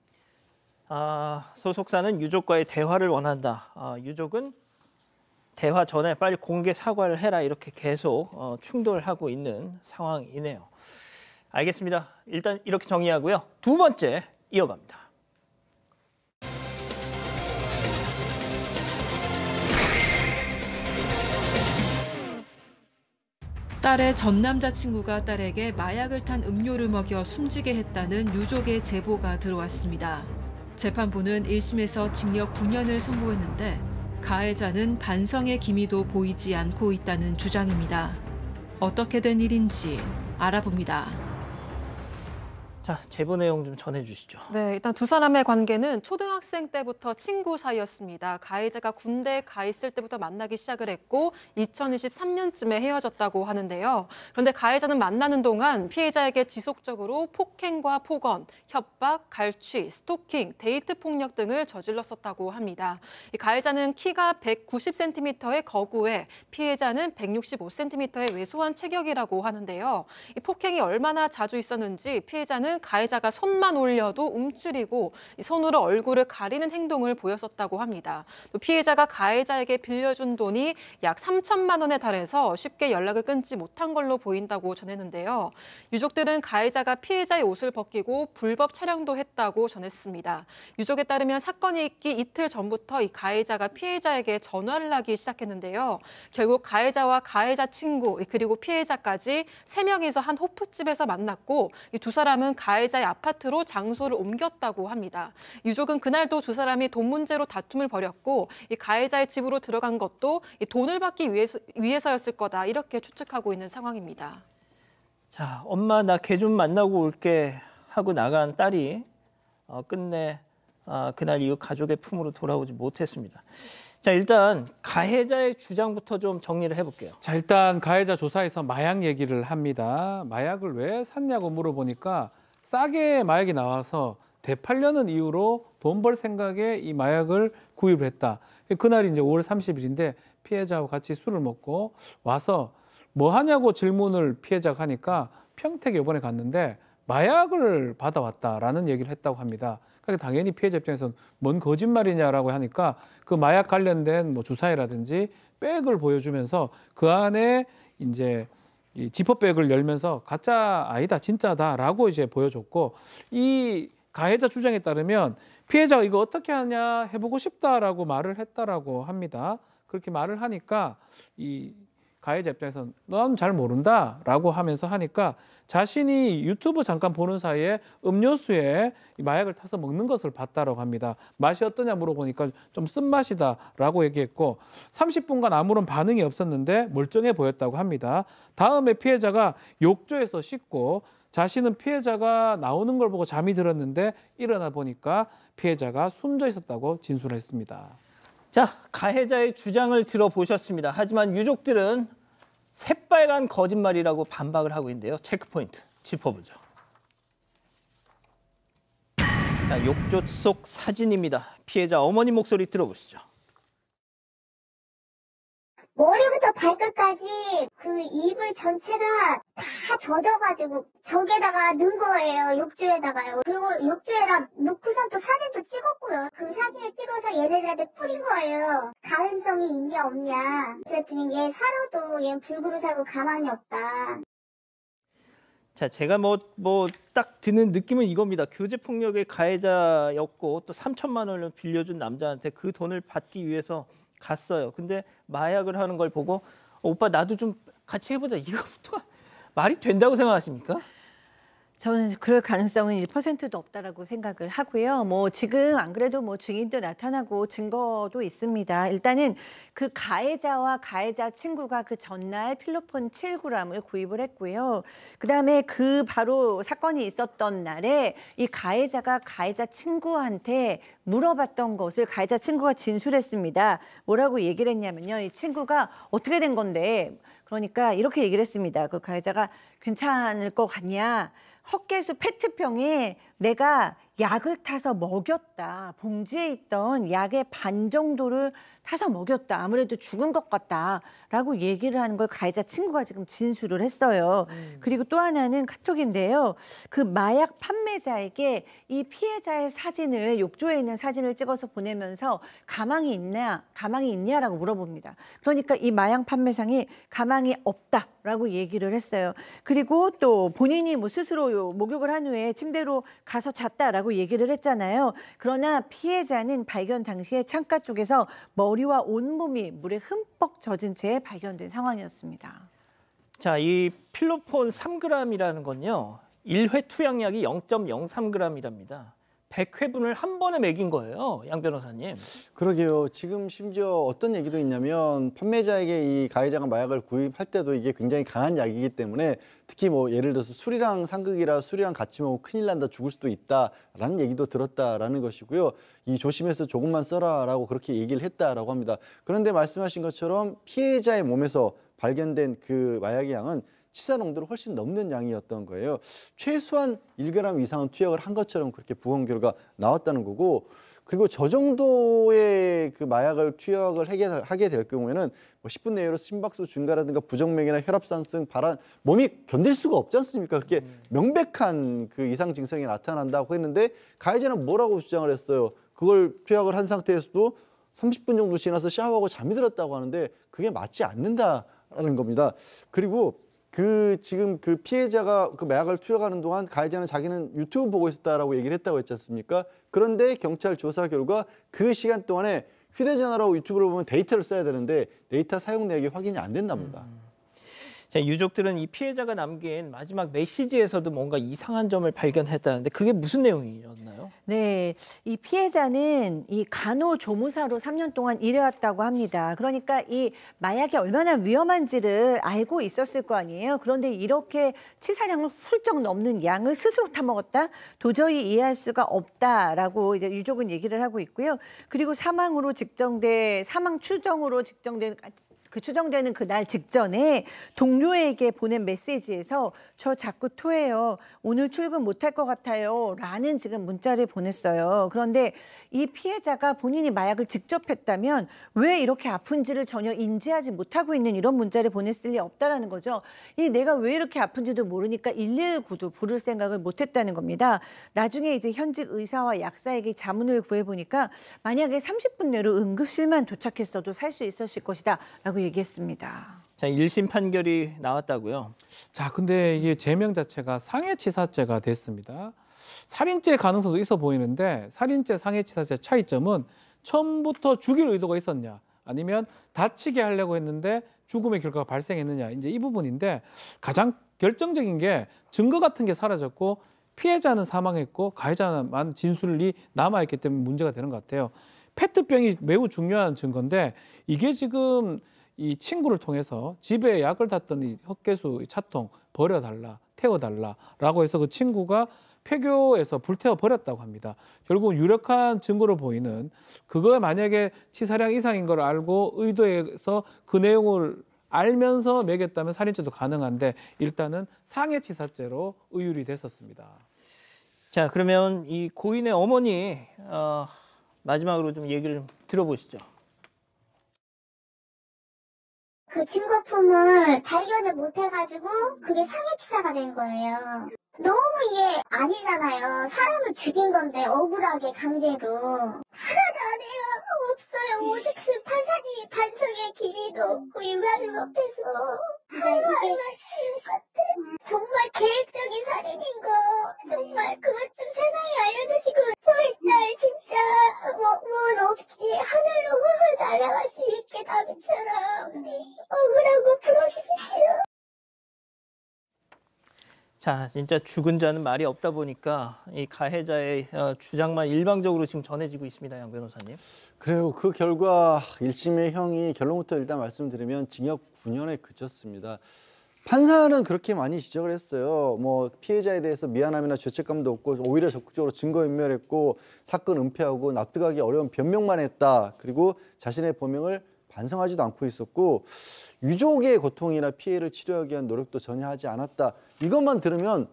소속사는 유족과의 대화를 원한다. 유족은 대화 전에 빨리 공개 사과를 해라, 이렇게 계속 충돌하고 있는 상황이네요. 알겠습니다. 일단 이렇게 정리하고요. 두 번째 이어갑니다. 딸의 전 남자친구가 딸에게 마약을 탄 음료를 먹여 숨지게 했다는 유족의 제보가 들어왔습니다. 재판부는 1심에서 징역 9년을 선고했는데 가해자는 반성의 기미도 보이지 않고 있다는 주장입니다. 어떻게 된 일인지 알아봅니다. 자, 제보 내용 좀 전해주시죠. 네, 일단 두 사람의 관계는 초등학생 때부터 친구 사이였습니다. 가해자가 군대에 가 있을 때부터 만나기 시작을 했고 2023년쯤에 헤어졌다고 하는데요. 그런데 가해자는 만나는 동안 피해자에게 지속적으로 폭행과 폭언, 협박, 갈취, 스토킹, 데이트 폭력 등을 저질렀었다고 합니다. 이 가해자는 키가 190cm의 거구에 피해자는 165cm의 왜소한 체격이라고 하는데요. 이 폭행이 얼마나 자주 있었는지 피해자는 가해자가 손만 올려도 움츠리고 손으로 얼굴을 가리는 행동을 보였었다고 합니다. 또 피해자가 가해자에게 빌려준 돈이 약 3천만 원에 달해서 쉽게 연락을 끊지 못한 걸로 보인다고 전했는데요. 유족들은 가해자가 피해자의 옷을 벗기고 불법 촬영도 했다고 전했습니다. 유족에 따르면 사건이 있기 이틀 전부터 이 가해자가 피해자에게 전화를 하기 시작했는데요. 결국 가해자와 가해자 친구 그리고 피해자까지 3명이서 한 호프집에서 만났고 이 두 사람은 가해자의 아파트로 장소를 옮겼다고 합니다. 유족은 그날도 두 사람이 돈 문제로 다툼을 벌였고 이 가해자의 집으로 들어간 것도 이 돈을 받기 위해서였을 거다, 이렇게 추측하고 있는 상황입니다. 자, 엄마 나 걔 좀 만나고 올게 하고 나간 딸이 끝내 그날 이후 가족의 품으로 돌아오지 못했습니다. 자, 일단 가해자의 주장부터 좀 정리를 해볼게요. 자, 일단 가해자 조사에서 마약 얘기를 합니다. 마약을 왜 샀냐고 물어보니까 싸게 마약이 나와서 되팔려는 이유로 돈 벌 생각에 이 마약을 구입을 했다. 그날이 이제 5월 30일인데 피해자와 같이 술을 먹고 와서 뭐 하냐고 질문을 피해자가 하니까 평택에 이번에 갔는데 마약을 받아왔다라는 얘기를 했다고 합니다. 그러니까 당연히 피해자 입장에서는 뭔 거짓말이냐라고 하니까 그 마약 관련된 뭐 주사위라든지 백을 보여주면서 그 안에 이제 이 지퍼백을 열면서 가짜 아니다, 진짜다라고 이제 보여줬고, 이 가해자 주장에 따르면 피해자가 이거 어떻게 하냐 해보고 싶다라고 말을 했다라고 합니다. 그렇게 말을 하니까 이 가해자 입장에서는 넌 잘 모른다라고 하면서 하니까 자신이 유튜브 잠깐 보는 사이에 음료수에 마약을 타서 먹는 것을 봤다라고 합니다. 맛이 어떠냐 물어보니까 좀 쓴맛이다라고 얘기했고 30분간 아무런 반응이 없었는데 멀쩡해 보였다고 합니다. 다음에 피해자가 욕조에서 씻고 자신은 피해자가 나오는 걸 보고 잠이 들었는데 일어나 보니까 피해자가 숨져 있었다고 진술했습니다. 자, 가해자의 주장을 들어보셨습니다. 하지만 유족들은 새빨간 거짓말이라고 반박을 하고 있는데요. 체크포인트 짚어보죠. 자, 욕조 속 사진입니다. 피해자 어머니 목소리 들어보시죠. 머리부터 발끝까지 그 이불 전체가 다 젖어가지고 저기에다가 넣은 거예요. 욕조에다가요. 그리고 욕조에다 넣고선 또 사진도 찍었고요. 그 사진을 찍어서 얘네들한테 뿌린 거예요. 가능성이 있냐 없냐. 그랬더니 얘 살아도 얘 불구로 살고 가만히 없다. 자, 제가 딱 드는 느낌은 이겁니다. 교제폭력의 가해자였고 또 3천만 원을 빌려준 남자한테 그 돈을 받기 위해서 갔어요. 근데 마약을 하는 걸 보고 오빠 나도 좀 같이 해보자. 이거부터 말이 된다고 생각하십니까? 저는 그럴 가능성은 1%도 없다라고 생각을 하고요. 뭐 지금 안 그래도 뭐 증인도 나타나고 증거도 있습니다. 일단은 그 가해자와 가해자 친구가 그 전날 필로폰 7g을 구입을 했고요. 그다음에 그 바로 사건이 있었던 날에 이 가해자가 가해자 친구한테 물어봤던 것을 가해자 친구가 진술했습니다. 뭐라고 얘기를 했냐면요. 이 친구가 어떻게 된 건데, 그러니까 이렇게 얘기를 했습니다. 그 가해자가 괜찮을 것 같냐? 헛개수 페트병에 내가 약을 타서 먹였다. 봉지에 있던 약의 반 정도를 타서 먹였다. 아무래도 죽은 것 같다라고 얘기를 하는 걸 가해자 친구가 지금 진술을 했어요. 그리고 또 하나는 카톡인데요. 그 마약 판매자에게 이 피해자의 사진을, 욕조에 있는 사진을 찍어서 보내면서 가망이 있냐라고 물어봅니다. 그러니까 이 마약 판매상이 가망이 없다라고 얘기를 했어요. 그리고 또 본인이 뭐 스스로 목욕을 한 후에 침대로 가서 잤다라고 얘기를 했잖아요. 그러나 피해자는 발견 당시에 창가 쪽에서 머리와 온몸이 물에 흠뻑 젖은 채 발견된 상황이었습니다. 자, 이 필로폰 3g이라는 건요. 1회 투약량이 0.03g이랍니다. 100회분을 한 번에 먹인 거예요, 양 변호사님. 그러게요. 지금 심지어 어떤 얘기도 있냐면 판매자에게 이 가해자가 마약을 구입할 때도 이게 굉장히 강한 약이기 때문에 특히 뭐 예를 들어서 술이랑 상극이라 술이랑 같이 먹으면 큰일 난다, 죽을 수도 있다라는 얘기도 들었다라는 것이고요. 이 조심해서 조금만 써라라고 그렇게 얘기를 했다라고 합니다. 그런데 말씀하신 것처럼 피해자의 몸에서 발견된 그 마약의 양은 치사 농도를 훨씬 넘는 양이었던 거예요. 최소한 1g 이상은 투약을 한 것처럼 그렇게 부검 결과 나왔다는 거고, 그리고 저 정도의 그 마약을 투약을 하게 될 경우에는 뭐 10분 내로 심박수 증가라든가 부정맥이나 혈압상승, 발한 몸이 견딜 수가 없지 않습니까? 그렇게 명백한 그 이상 증상이 나타난다고 했는데 가해자는 뭐라고 주장을 했어요? 그걸 투약을 한 상태에서도 30분 정도 지나서 샤워하고 잠이 들었다고 하는데 그게 맞지 않는다라는 겁니다. 그리고 지금 그 피해자가 그 마약을 투약하는 동안 가해자는 자기는 유튜브 보고 있었다라고 얘기를 했다고 했지 않습니까? 그런데 경찰 조사 결과 그 시간 동안에 휴대전화로 유튜브를 보면 데이터를 써야 되는데 데이터 사용 내역이 확인이 안 됐나 봅니다. 자, 유족들은 이 피해자가 남긴 마지막 메시지에서도 뭔가 이상한 점을 발견했다는데 그게 무슨 내용이었나요? 네, 이 피해자는 이 간호조무사로 3년 동안 일해왔다고 합니다. 그러니까 이 마약이 얼마나 위험한지를 알고 있었을 거 아니에요. 그런데 이렇게 치사량을 훌쩍 넘는 양을 스스로 타먹었다? 도저히 이해할 수가 없다라고 이제 유족은 얘기를 하고 있고요. 그리고 사망 추정으로 추정되는 그날 직전에 동료에게 보낸 메시지에서 저 자꾸 토해요. 오늘 출근 못할 것 같아요. 라는 지금 문자를 보냈어요. 그런데 이 피해자가 본인이 마약을 직접 했다면 왜 이렇게 아픈지를 전혀 인지하지 못하고 있는 이런 문자를 보냈을 리 없다라는 거죠. 내가 왜 이렇게 아픈지도 모르니까 119도 부를 생각을 못했다는 겁니다. 나중에 이제 현직 의사와 약사에게 자문을 구해보니까 만약에 30분 내로 응급실만 도착했어도 살 수 있었을 것이다 라고 얘기했습니다. 자, 1심 판결이 나왔다고요. 자, 근데 이게 제명 자체가 상해치사죄가 됐습니다. 살인죄 가능성도 있어 보이는데 살인죄, 상해치사죄 차이점은 처음부터 죽일 의도가 있었냐, 아니면 다치게 하려고 했는데 죽음의 결과가 발생했느냐, 이제 이 부분인데 가장 결정적인 게 증거 같은 게 사라졌고 피해자는 사망했고 가해자만 진술이 남아있기 때문에 문제가 되는 것 같아요. 페트병이 매우 중요한 증거인데 이게 지금 이 친구를 통해서 집에 약을 탔던 이 헛개수 차통 버려달라, 태워달라라고 해서 그 친구가 폐교에서 불태워 버렸다고 합니다. 결국 유력한 증거로 보이는 그거 만약에 치사량 이상인 걸 알고 의도해서 그 내용을 알면서 매겼다면 살인죄도 가능한데 일단은 상해치사죄로 의율이 됐었습니다. 자, 그러면 이 고인의 어머니 마지막으로 좀 얘기를 들어보시죠. 그 증거품을 발견을 못해가지고 그게 상해치사가 된 거예요. 너무 이게 아니잖아요. 사람을 죽인 건데 억울하게 강제로. 하나도 안 해요. 없어요. 오직 그 판사님이 반성의 기미도 없고 유가족 앞에서 하루하루가 쉬운 것 같아요. 정말 계획적인 살인인 거 정말 그것 좀 세상에 알려주시고 저희 딸 진짜 원 없이 하늘로 훌훌 날아갈 수 있게 나비처럼 억울하고 풀어주십시오. 자, 진짜 죽은 자는 말이 없다 보니까 이 가해자의 주장만 일방적으로 지금 전해지고 있습니다, 양 변호사님. 그래요. 그 결과 1심의 형이 결론부터 일단 말씀드리면 징역 9년에 그쳤습니다. 판사는 그렇게 많이 지적을 했어요. 뭐 피해자에 대해서 미안함이나 죄책감도 없고 오히려 적극적으로 증거인멸했고 사건 은폐하고 납득하기 어려운 변명만 했다. 그리고 자신의 범행을 반성하지도 않고 있었고 유족의 고통이나 피해를 치료하기 위한 노력도 전혀 하지 않았다. 이것만 들으면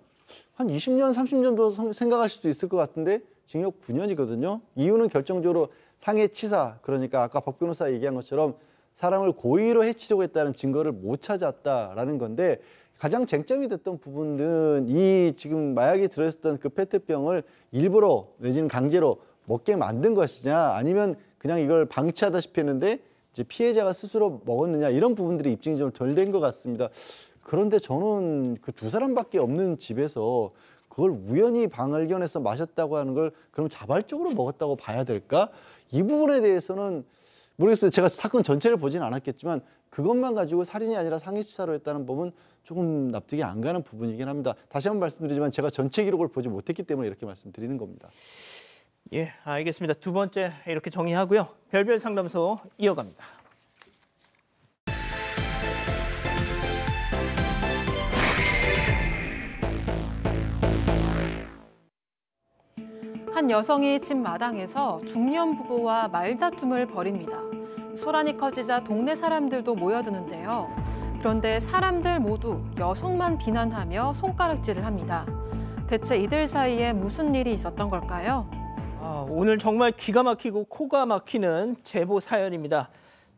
한 20년, 30년도 생각하실 수 있을 것 같은데 징역 9년이거든요. 이유는 결정적으로 상해치사, 그러니까 아까 박 변호사 얘기한 것처럼 사람을 고의로 해치려고 했다는 증거를 못 찾았다라는 건데 가장 쟁점이 됐던 부분은 이 지금 마약이 들어있었던 그 페트병을 일부러 내지는 강제로 먹게 만든 것이냐 아니면 그냥 이걸 방치하다시피 했는데 이제 피해자가 스스로 먹었느냐 이런 부분들이 입증이 좀 덜 된 것 같습니다. 그런데 저는 그 두 사람밖에 없는 집에서 그걸 우연히 발견해서 마셨다고 하는 걸 그럼 자발적으로 먹었다고 봐야 될까? 이 부분에 대해서는 모르겠습니다. 제가 사건 전체를 보진 않았겠지만 그것만 가지고 살인이 아니라 상해치사로 했다는 법은 조금 납득이 안 가는 부분이긴 합니다. 다시 한번 말씀드리지만 제가 전체 기록을 보지 못했기 때문에 이렇게 말씀드리는 겁니다. 예, 알겠습니다. 두 번째 이렇게 정리하고요. 별별 상담소 이어갑니다. 한 여성이 집 마당에서 중년 부부와 말다툼을 벌입니다. 소란이 커지자 동네 사람들도 모여드는데요. 그런데 사람들 모두 여성만 비난하며 손가락질을 합니다. 대체 이들 사이에 무슨 일이 있었던 걸까요? 오늘 정말 기가 막히고 코가 막히는 제보 사연입니다.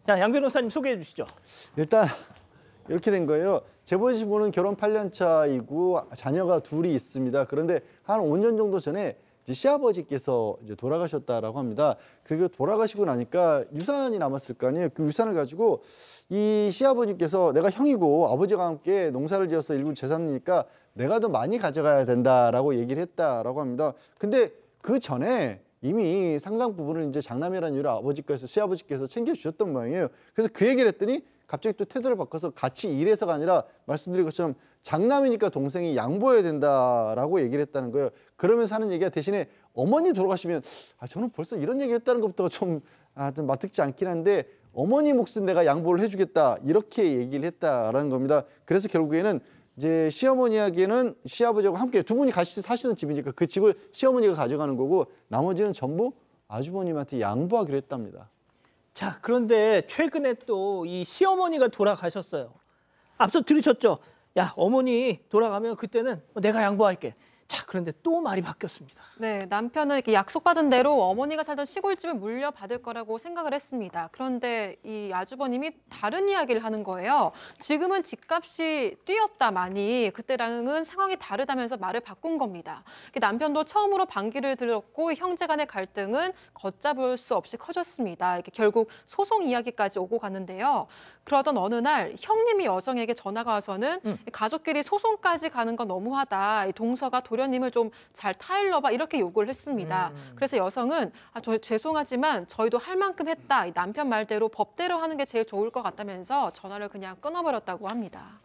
자, 양 변호사님 소개해 주시죠. 일단 이렇게 된 거예요. 제보지 분은 결혼 8년 차이고 자녀가 둘이 있습니다. 그런데 한 5년 정도 전에 이제 시아버지께서 이제 돌아가셨다라고 합니다. 그리고 돌아가시고 나니까 유산이 남았을 거 아니에요. 그 유산을 가지고 이 시아버지께서 내가 형이고 아버지와 함께 농사를 지어서 일부 재산이니까 내가 더 많이 가져가야 된다라고 얘기를 했다라고 합니다. 근데 그 전에 이미 상당 부분을 이제 장남이라는 이유로 아버지께서 시아버지께서 챙겨주셨던 모양이에요. 그래서 그 얘기를 했더니 갑자기 또 태도를 바꿔서 같이 일해서가 아니라 말씀드린 것처럼 장남이니까 동생이 양보해야 된다라고 얘기를 했다는 거예요. 그러면서 하는 얘기가 대신에 어머니 돌아가시면 저는 벌써 이런 얘기를 했다는 것부터가 좀 맞듣지 않긴 한데 어머니 몫은 내가 양보를 해주겠다 이렇게 얘기를 했다라는 겁니다. 그래서 결국에는 이제 시어머니에게는 시아버지하고 함께 두 분이 같이 사시는 집이니까 그 집을 시어머니가 가져가는 거고 나머지는 전부 아주버님한테 양보하기로 했답니다. 자, 그런데 최근에 또 이 시어머니가 돌아가셨어요. 앞서 들으셨죠? 야, 어머니 돌아가면 그때는 내가 양보할게. 자, 그런데 또 말이 바뀌었습니다. 네, 남편은 이렇게 약속받은 대로 어머니가 살던 시골집을 물려받을 거라고 생각을 했습니다. 그런데 이 아주버님이 다른 이야기를 하는 거예요. 지금은 집값이 뛰었다 많이. 그때랑은 상황이 다르다면서 말을 바꾼 겁니다. 남편도 처음으로 반기를 들었고 형제 간의 갈등은 걷잡을 수 없이 커졌습니다. 이렇게 결국 소송 이야기까지 오고 갔는데요. 그러던 어느 날 형님이 여성에게 전화가 와서는 가족끼리 소송까지 가는 건 너무하다. 동서가 도련님을 좀 잘 타일러봐 이렇게 요구를 했습니다. 그래서 여성은 저 죄송하지만 저희도 할 만큼 했다. 이 남편 말대로 법대로 하는 게 제일 좋을 것 같다면서 전화를 그냥 끊어버렸다고 합니다.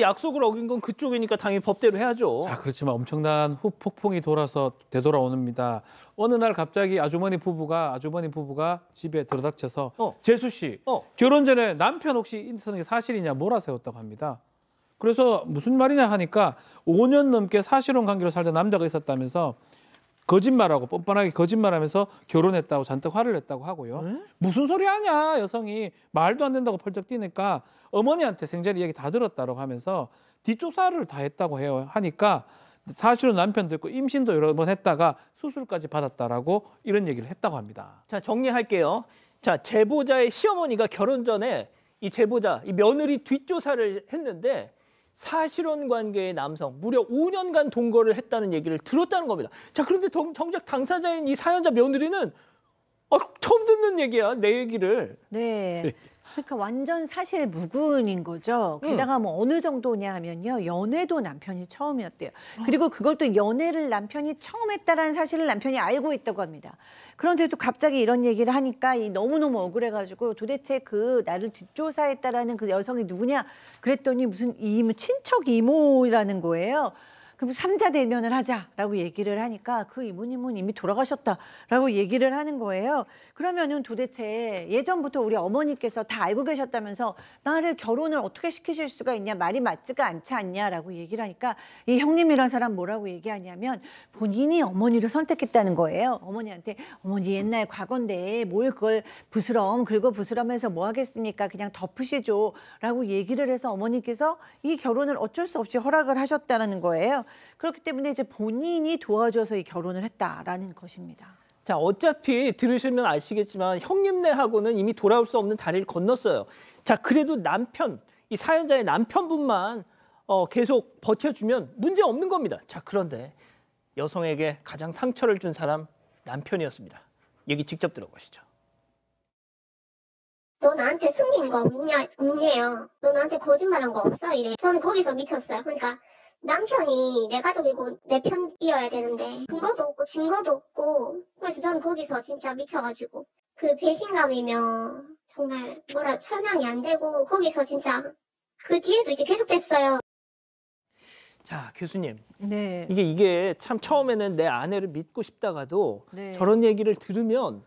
약속을 어긴 건 그쪽이니까 당연히 법대로 해야죠. 자, 그렇지만 엄청난 후폭풍이 돌아서 되돌아옵니다. 어느 날 갑자기 아주머니 부부가 집에 들어닥쳐서 재수 씨, 결혼 전에 남편 혹시 있었는 게 사실이냐 몰아세웠다고 합니다. 그래서 무슨 말이냐 하니까 5년 넘게 사실혼 관계로 살던 남자가 있었다면서 거짓말하고 뻔뻔하게 거짓말하면서 결혼했다고 잔뜩 화를 냈다고 하고요. 무슨 소리 하냐 여성이 말도 안 된다고 펄쩍 뛰니까 어머니한테 생전에 이야기 다 들었다고 하면서 뒷조사를 다 했다고 해요. 하니까 사실은 남편도 있고 임신도 여러 번 했다가 수술까지 받았다라고 이런 얘기를 했다고 합니다. 자, 정리할게요. 자, 제보자의 시어머니가 결혼 전에 이 제보자, 이 며느리 뒷조사를 했는데 사실혼 관계의 남성 무려 5년간 동거를 했다는 얘기를 들었다는 겁니다. 자, 그런데 정작 당사자인 이 사연자 며느리는 처음 듣는 얘기야, 내 얘기를. 네. 그러니까 완전 사실 무근인 거죠. 게다가 뭐 어느 정도냐 하면요. 연애도 남편이 처음이었대요. 그리고 그걸 또 연애를 남편이 처음 했다라는 사실을 남편이 알고 있다고 합니다. 그런데도 갑자기 이런 얘기를 하니까 너무너무 억울해가지고 도대체 그 나를 뒷조사했다라는 그 여성이 누구냐 그랬더니 무슨 친척 이모라는 거예요. 그럼 3자 대면을 하자라고 얘기를 하니까 그 이모님은 이미 돌아가셨다라고 얘기를 하는 거예요. 그러면은 도대체 예전부터 우리 어머니께서 다 알고 계셨다면서 나를 결혼을 어떻게 시키실 수가 있냐, 말이 맞지가 않지 않냐라고 얘기를 하니까 이 형님이란 사람 뭐라고 얘기하냐면 본인이 어머니를 선택했다는 거예요. 어머니한테 어머니 옛날 과거인데 뭘 그걸 부스럼 긁어부스럼해서 뭐 하겠습니까? 그냥 덮으시죠 라고 얘기를 해서 어머니께서 이 결혼을 어쩔 수 없이 허락을 하셨다는 거예요. 그렇기 때문에 이제 본인이 도와줘서 이 결혼을 했다라는 것입니다. 자, 어차피 들으시면 아시겠지만 형님네하고는 이미 돌아올 수 없는 다리를 건넜어요. 자, 그래도 남편, 이 사연자의 남편분만 계속 버텨주면 문제 없는 겁니다. 자, 그런데 여성에게 가장 상처를 준 사람 남편이었습니다. 얘기 직접 들어보시죠. 너 나한테 숨긴 거 없냐요? 너 나한테 거짓말한 거 없어? 이래. 저는 거기서 미쳤어요. 그러니까 남편이 내 가족이고 내 편이어야 되는데 근거도 없고 증거도 없고 그래서 저는 거기서 진짜 미쳐가지고 그 배신감이며 정말 뭐라 설명이 안 되고 거기서 진짜 그 뒤에도 이제 계속됐어요. 자, 교수님. 네. 이게 참 처음에는 내 아내를 믿고 싶다가도 네. 저런 얘기를 들으면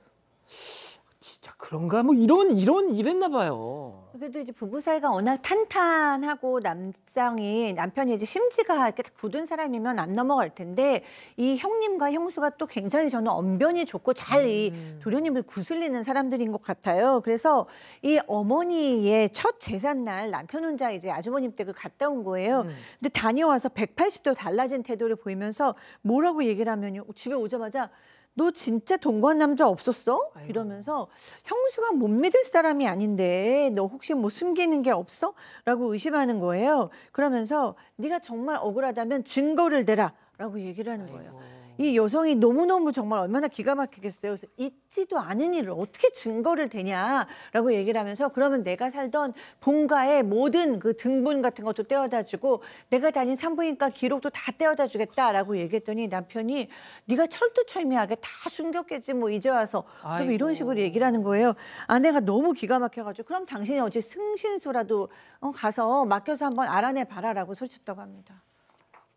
진짜 그런가? 뭐 이랬나 봐요. 그래도 이제 부부 사이가 워낙 탄탄하고 남편이 이제 심지가 이렇게 굳은 사람이면 안 넘어갈 텐데 이 형님과 형수가 또 굉장히 저는 언변이 좋고 잘 이 도련님을 구슬리는 사람들인 것 같아요. 그래서 이 어머니의 첫 제삿날 남편 혼자 이제 아주버님 댁을 갔다 온 거예요. 근데 다녀와서 180도 달라진 태도를 보이면서 뭐라고 얘기를 하면요. 집에 오자마자 너 진짜 동거한 남자 없었어? 이러면서 형수가 못 믿을 사람이 아닌데 너 혹시 뭐 숨기는 게 없어? 라고 의심하는 거예요. 그러면서 네가 정말 억울하다면 증거를 대라 라고 얘기를 하는 거예요. 이 여성이 너무너무 정말 얼마나 기가 막히겠어요. 그래서 있지도 않은 일을 어떻게 증거를 대냐라고 얘기를 하면서 그러면 내가 살던 본가의 모든 그 등본 같은 것도 떼어다 주고 내가 다닌 산부인과 기록도 다 떼어다 주겠다라고 얘기했더니 남편이 네가 철두철미하게 다 숨겼겠지 뭐 이제 와서 또 이런 식으로 얘기를 하는 거예요. 아내가 너무 기가 막혀가지고 그럼 당신이 어제 승신소라도 가서 맡겨서 한번 알아내 봐라라고 소리쳤다고 합니다.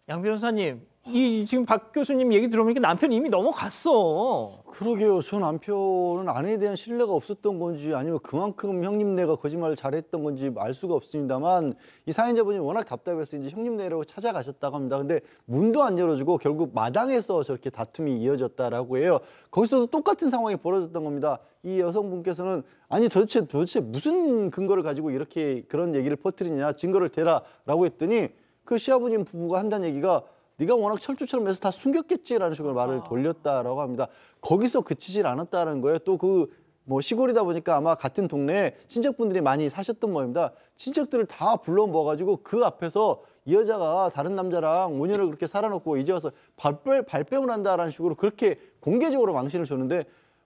양 변호사님, 지금 박 교수님 얘기 들어보니까 남편이 이미 넘어갔어. 그러게요. 저 남편은 아내에 대한 신뢰가 없었던 건지 아니면 그만큼 형님네가 거짓말을 잘했던 건지 알 수가 없습니다만 이 사연자분이 워낙 답답해서 이제 형님네라고 찾아가셨다고 합니다. 근데 문도 안 열어주고 결국 마당에서 저렇게 다툼이 이어졌다라고 해요. 거기서도 똑같은 상황이 벌어졌던 겁니다. 이 여성분께서는 아니 도대체 무슨 근거를 가지고 이렇게 그런 얘기를 퍼뜨리냐, 증거를 대라라고 했더니 그 시아버님 부부가 한다는 얘기가 네가 워낙 철두철미해서 다 숨겼겠지라는 식으로 말을 돌렸다라고 합니다. 거기서 그치질 않았다는 거예요. 또 그 뭐 시골이다 보니까 아마 같은 동네에 친척분들이 많이 사셨던 모양입니다. 친척들을 다 불러 모아가지고 그 앞에서 이 여자가 다른 남자랑 5년을 그렇게 살아놓고 이제 와서 발뺌을 한다라는 식으로 그렇게 공개적으로 망신을 줬는데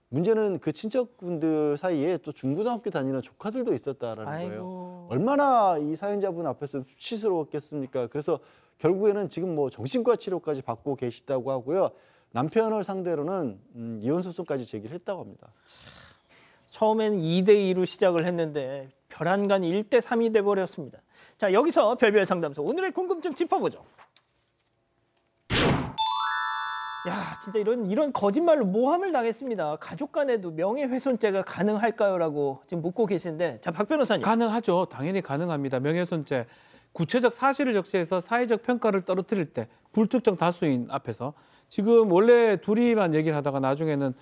문제는 그 친척분들 사이에 또 중고등학교 다니는 조카들도 있었다라는 거예요. 얼마나 이 사연자분 앞에서 수치스러웠겠습니까? 그래서 결국에는 지금 뭐 정신과 치료까지 받고 계시다고 하고요. 남편을 상대로는 이혼 소송까지 제기를 했다고 합니다. 처음엔 2대2로 시작을 했는데 벼랑간 1대3이 돼버렸습니다. 자, 여기서 별별 상담소 오늘의 궁금증 짚어보죠. 야, 진짜 이런 거짓말로 모함을 당했습니다. 가족 간에도 명예훼손죄가 가능할까요?라고 지금 묻고 계신데, 자, 박 변호사님. 가능하죠. 당연히 가능합니다. 명예훼손죄. 구체적 사실을 적시해서 사회적 평가를 떨어뜨릴 때 불특정 다수인 앞에서 지금 원래 둘이만 얘기를 하다가 나중에는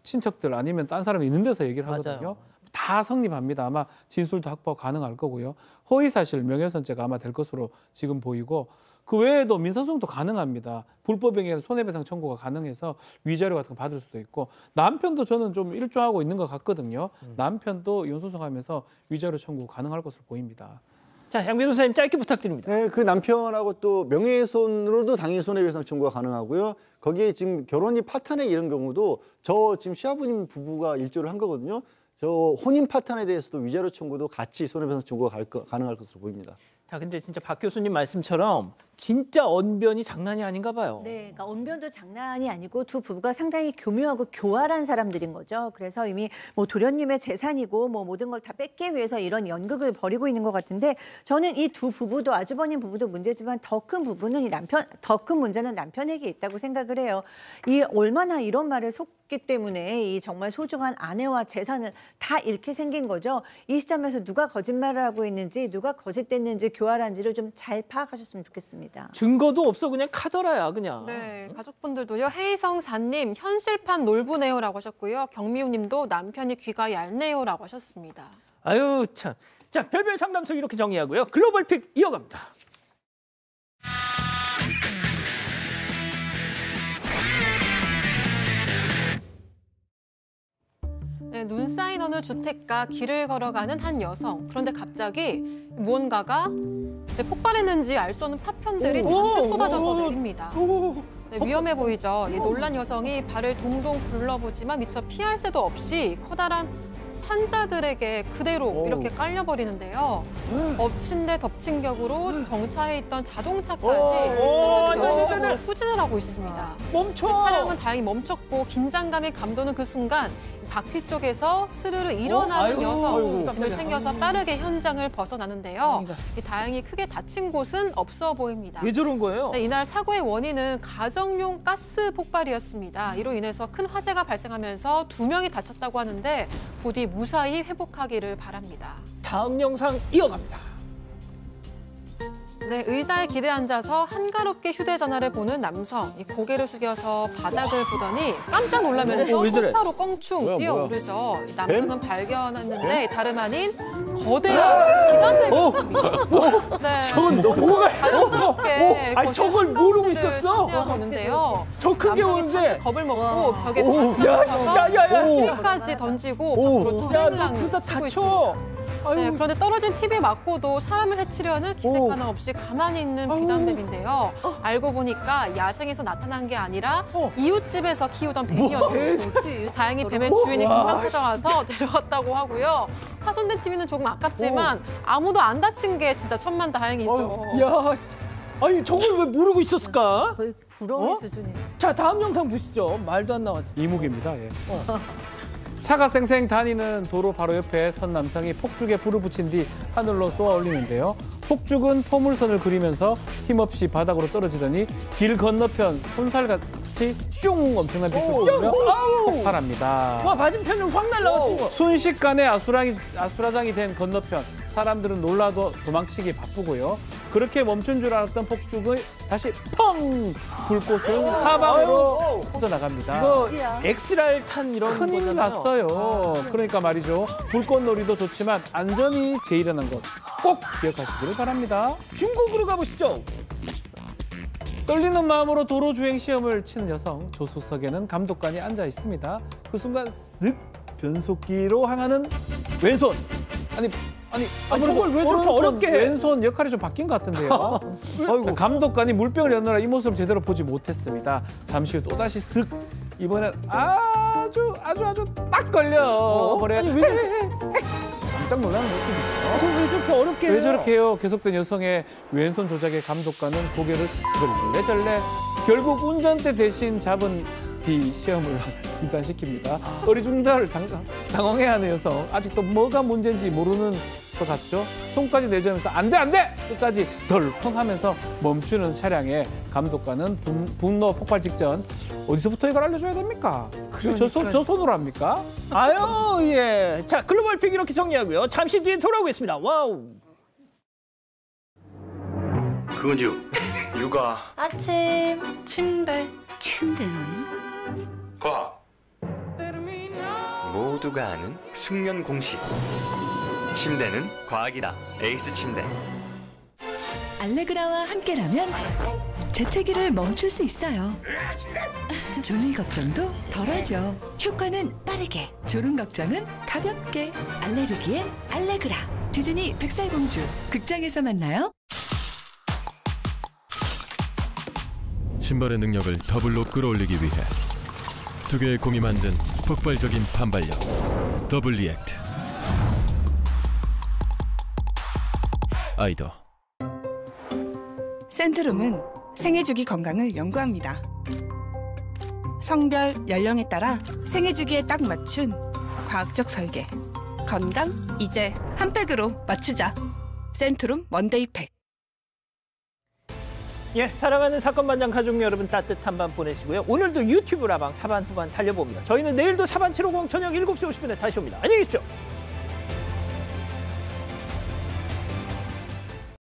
친척들 아니면 딴 사람이 있는 데서 얘기를 하거든요. 맞아요. 다 성립합니다. 아마 진술도 확보가 가능할 거고요. 허위사실 명예훼손죄가 아마 될 것으로 지금 보이고 그 외에도 민사소송도 가능합니다. 불법행위에서 손해배상 청구가 가능해서 위자료 같은 거 받을 수도 있고 남편도 저는 좀 일조하고 있는 것 같거든요. 남편도 이혼소송하면서 위자료 청구 가능할 것으로 보입니다. 자, 양 변호사님 짧게 부탁드립니다. 네, 그 남편하고 또 명예훼손으로도 당연히 손해배상 청구가 가능하고요. 거기에 지금 결혼이 파탄에 이런 경우도 저 지금 시아버님 부부가 일조를 한 거거든요. 저 혼인 파탄에 대해서도 위자료 청구도 같이 손해배상 청구가 가능할 것으로 보입니다. 자, 근데 진짜 박 교수님 말씀처럼 진짜 언변이 장난이 아닌가 봐요. 네, 그러니까 언변도 장난이 아니고 두 부부가 상당히 교묘하고 교활한 사람들인 거죠. 그래서 이미 뭐 도련님의 재산이고 뭐 모든 걸 다 뺏기 위해서 이런 연극을 벌이고 있는 것 같은데 저는 이 두 부부도 아주버님 부부도 문제지만 더 큰 부분은 더 큰 문제는 남편에게 있다고 생각을 해요. 이 얼마나 이런 말에 속기 때문에 이 정말 소중한 아내와 재산을 다 잃게 생긴 거죠. 이 시점에서 누가 거짓말을 하고 있는지 누가 거짓됐는지 교활한지를 좀 잘 파악하셨으면 좋겠습니다. 증거도 없어 그냥 카더라야 그냥. 네, 가족분들도요. 헤이성사님 현실판 놀부네요라고 하셨고요. 경미우님도 남편이 귀가 얇네요라고 하셨습니다. 아유 참. 자 별별 상담소 이렇게 정리하고요. 글로벌픽 이어갑니다. 네, 눈 쌓인 어느 주택가 길을 걸어가는 한 여성. 그런데 갑자기 무언가가 폭발했는지 알 수 없는 파편들이 잔뜩 쏟아져서 내립니다. 네, 위험해 보이죠. 이 놀란 여성이 발을 동동 굴러보지만 미처 피할 새도 없이 커다란 판자들에게 그대로 이렇게 깔려버리는데요. 엎친 데 덮친 격으로 정차해 있던 자동차까지 쓰러진 연속으로 후진을 하고 있습니다. 멈춰! 차량은 다행히 멈췄고 긴장감이 감도는 그 순간 바퀴 쪽에서 스르르 일어나는 여성 짐을 챙겨서 빠르게 현장을 벗어나는데요. 다행히 크게 다친 곳은 없어 보입니다. 왜 저런 거예요? 네, 이날 사고의 원인은 가정용 가스 폭발이었습니다. 이로 인해서 큰 화재가 발생하면서 2명이 다쳤다고 하는데 부디 무사히 회복하기를 바랍니다. 다음 영상 이어갑니다. 네, 의자에 기대 앉아서 한가롭게 휴대전화를 보는 남성. 이 고개를 숙여서 바닥을 보더니 깜짝 놀라면서 소파로 껑충 뛰어오르죠. 남성은 발견했는데 다름 아닌 거대한 기관뱀이었습니다. 네, 저건 너무 자연스럽게 아니 저걸 모르고 있었어? 저 큰 게 오는데 겁을 먹고 벽에 야야야야 TV까지 던지고 밖으로 투덜랑 그러다 치고 다쳐. 있습니다. 네, 그런데 떨어진 TV에 맞고도 사람을 해치려는 기색 하나 없이 가만히 있는 비단뱀인데요. 알고 보니까 야생에서 나타난 게 아니라 이웃집에서 키우던 뱀이었어요. 다행히 뱀의 주인이 금방 찾아와서 데려갔다고 하고요. 파손된 TV는 조금 아깝지만 아무도 안 다친 게 진짜 천만다행이죠. 야, 아니 저걸 왜 모르고 있었을까? 거의 부러운 수준이에요. 자 다음 영상 보시죠. 말도 안 나왔어. 이무기입니다. 예. 차가 쌩쌩 다니는 도로 바로 옆에 선 남성이 폭죽에 불을 붙인 뒤 하늘로 쏘아 올리는데요. 폭죽은 포물선을 그리면서 힘없이 바닥으로 떨어지더니 길 건너편 손살같이 슝 엄청난 빛을 보며 폭발합니다. 와 맞은편으로 확 날라갔어. 순식간에 아수라장이 된 건너편. 사람들은 놀라도 도망치기 바쁘고요. 그렇게 멈춘 줄 알았던 폭죽이 다시 펑! 불꽃은 사방으로 퍼져나갑니다. 이거 엑스랄 탄 이런 큰일 거잖아요. 났어요. 그러니까 말이죠. 불꽃놀이도 좋지만 안전이 제일이라는 것 꼭 기억하시기를 바랍니다. 중국으로 가보시죠. 떨리는 마음으로 도로 주행 시험을 치는 여성. 조수석에는 감독관이 앉아 있습니다. 그 순간 쓱 변속기로 향하는 왼손. 아니 저걸 왜 저렇게 어렵게 해? 왼손 역할이 좀 바뀐 것 같은데요. 아이고. 감독관이 물병을 여느라 이 모습을 제대로 보지 못했습니다. 잠시 후 또다시 쓱 이번엔 아주 딱 걸려 버려. 아니 왜 저래? 깜짝 놀라는 모습이죠. 왜 저렇게 어렵게 해요? 왜 저렇게 해요? 계속된 여성의 왼손 조작에 감독관은 고개를 절레절레. 결국 운전대 대신 잡은 뒤 시험을 중단시킵니다. 어리중절 당황해하는 여성. 아직도 뭐가 문제인지 모르는 것 같죠? 손까지 내저으면서 안 돼! 끝까지 덜컹 하면서 멈추는 차량에 감독관은 분노 폭발 직전. 어디서부터 이걸 알려줘야 됩니까? 저 손으로 합니까? 아유 예. 자 글로벌픽 이렇게 정리하고요. 잠시 뒤에 돌아오겠습니다. 와우. 그건요. 육아. 아침 침대. 침대는 과학. 모두가 아는 숙련 공식. 침대는 과학이다. 에이스 침대. 알레그라와 함께라면 재채기를 멈출 수 있어요. 졸릴 걱정도 덜하죠. 효과는 빠르게, 졸음 걱정은 가볍게. 알레르기엔 알레그라. 디즈니 백설공주 극장에서 만나요. 신발의 능력을 더블로 끌어올리기 위해 두 개의 공이 만든 폭발적인 반발력 더블 리액트 아이더. 센트룸은 생애주기 건강을 연구합니다. 성별, 연령에 따라 생애주기에 딱 맞춘 과학적 설계. 건강 이제 한 팩으로 맞추자. 센트룸 원데이팩. 예, 사랑하는 사건반장 가족 여러분 따뜻한 밤 보내시고요. 오늘도 유튜브 라방 사반 후반 달려봅니다. 저희는 내일도 사반 750 저녁 7시 50분에 다시 옵니다. 안녕히 계십시오.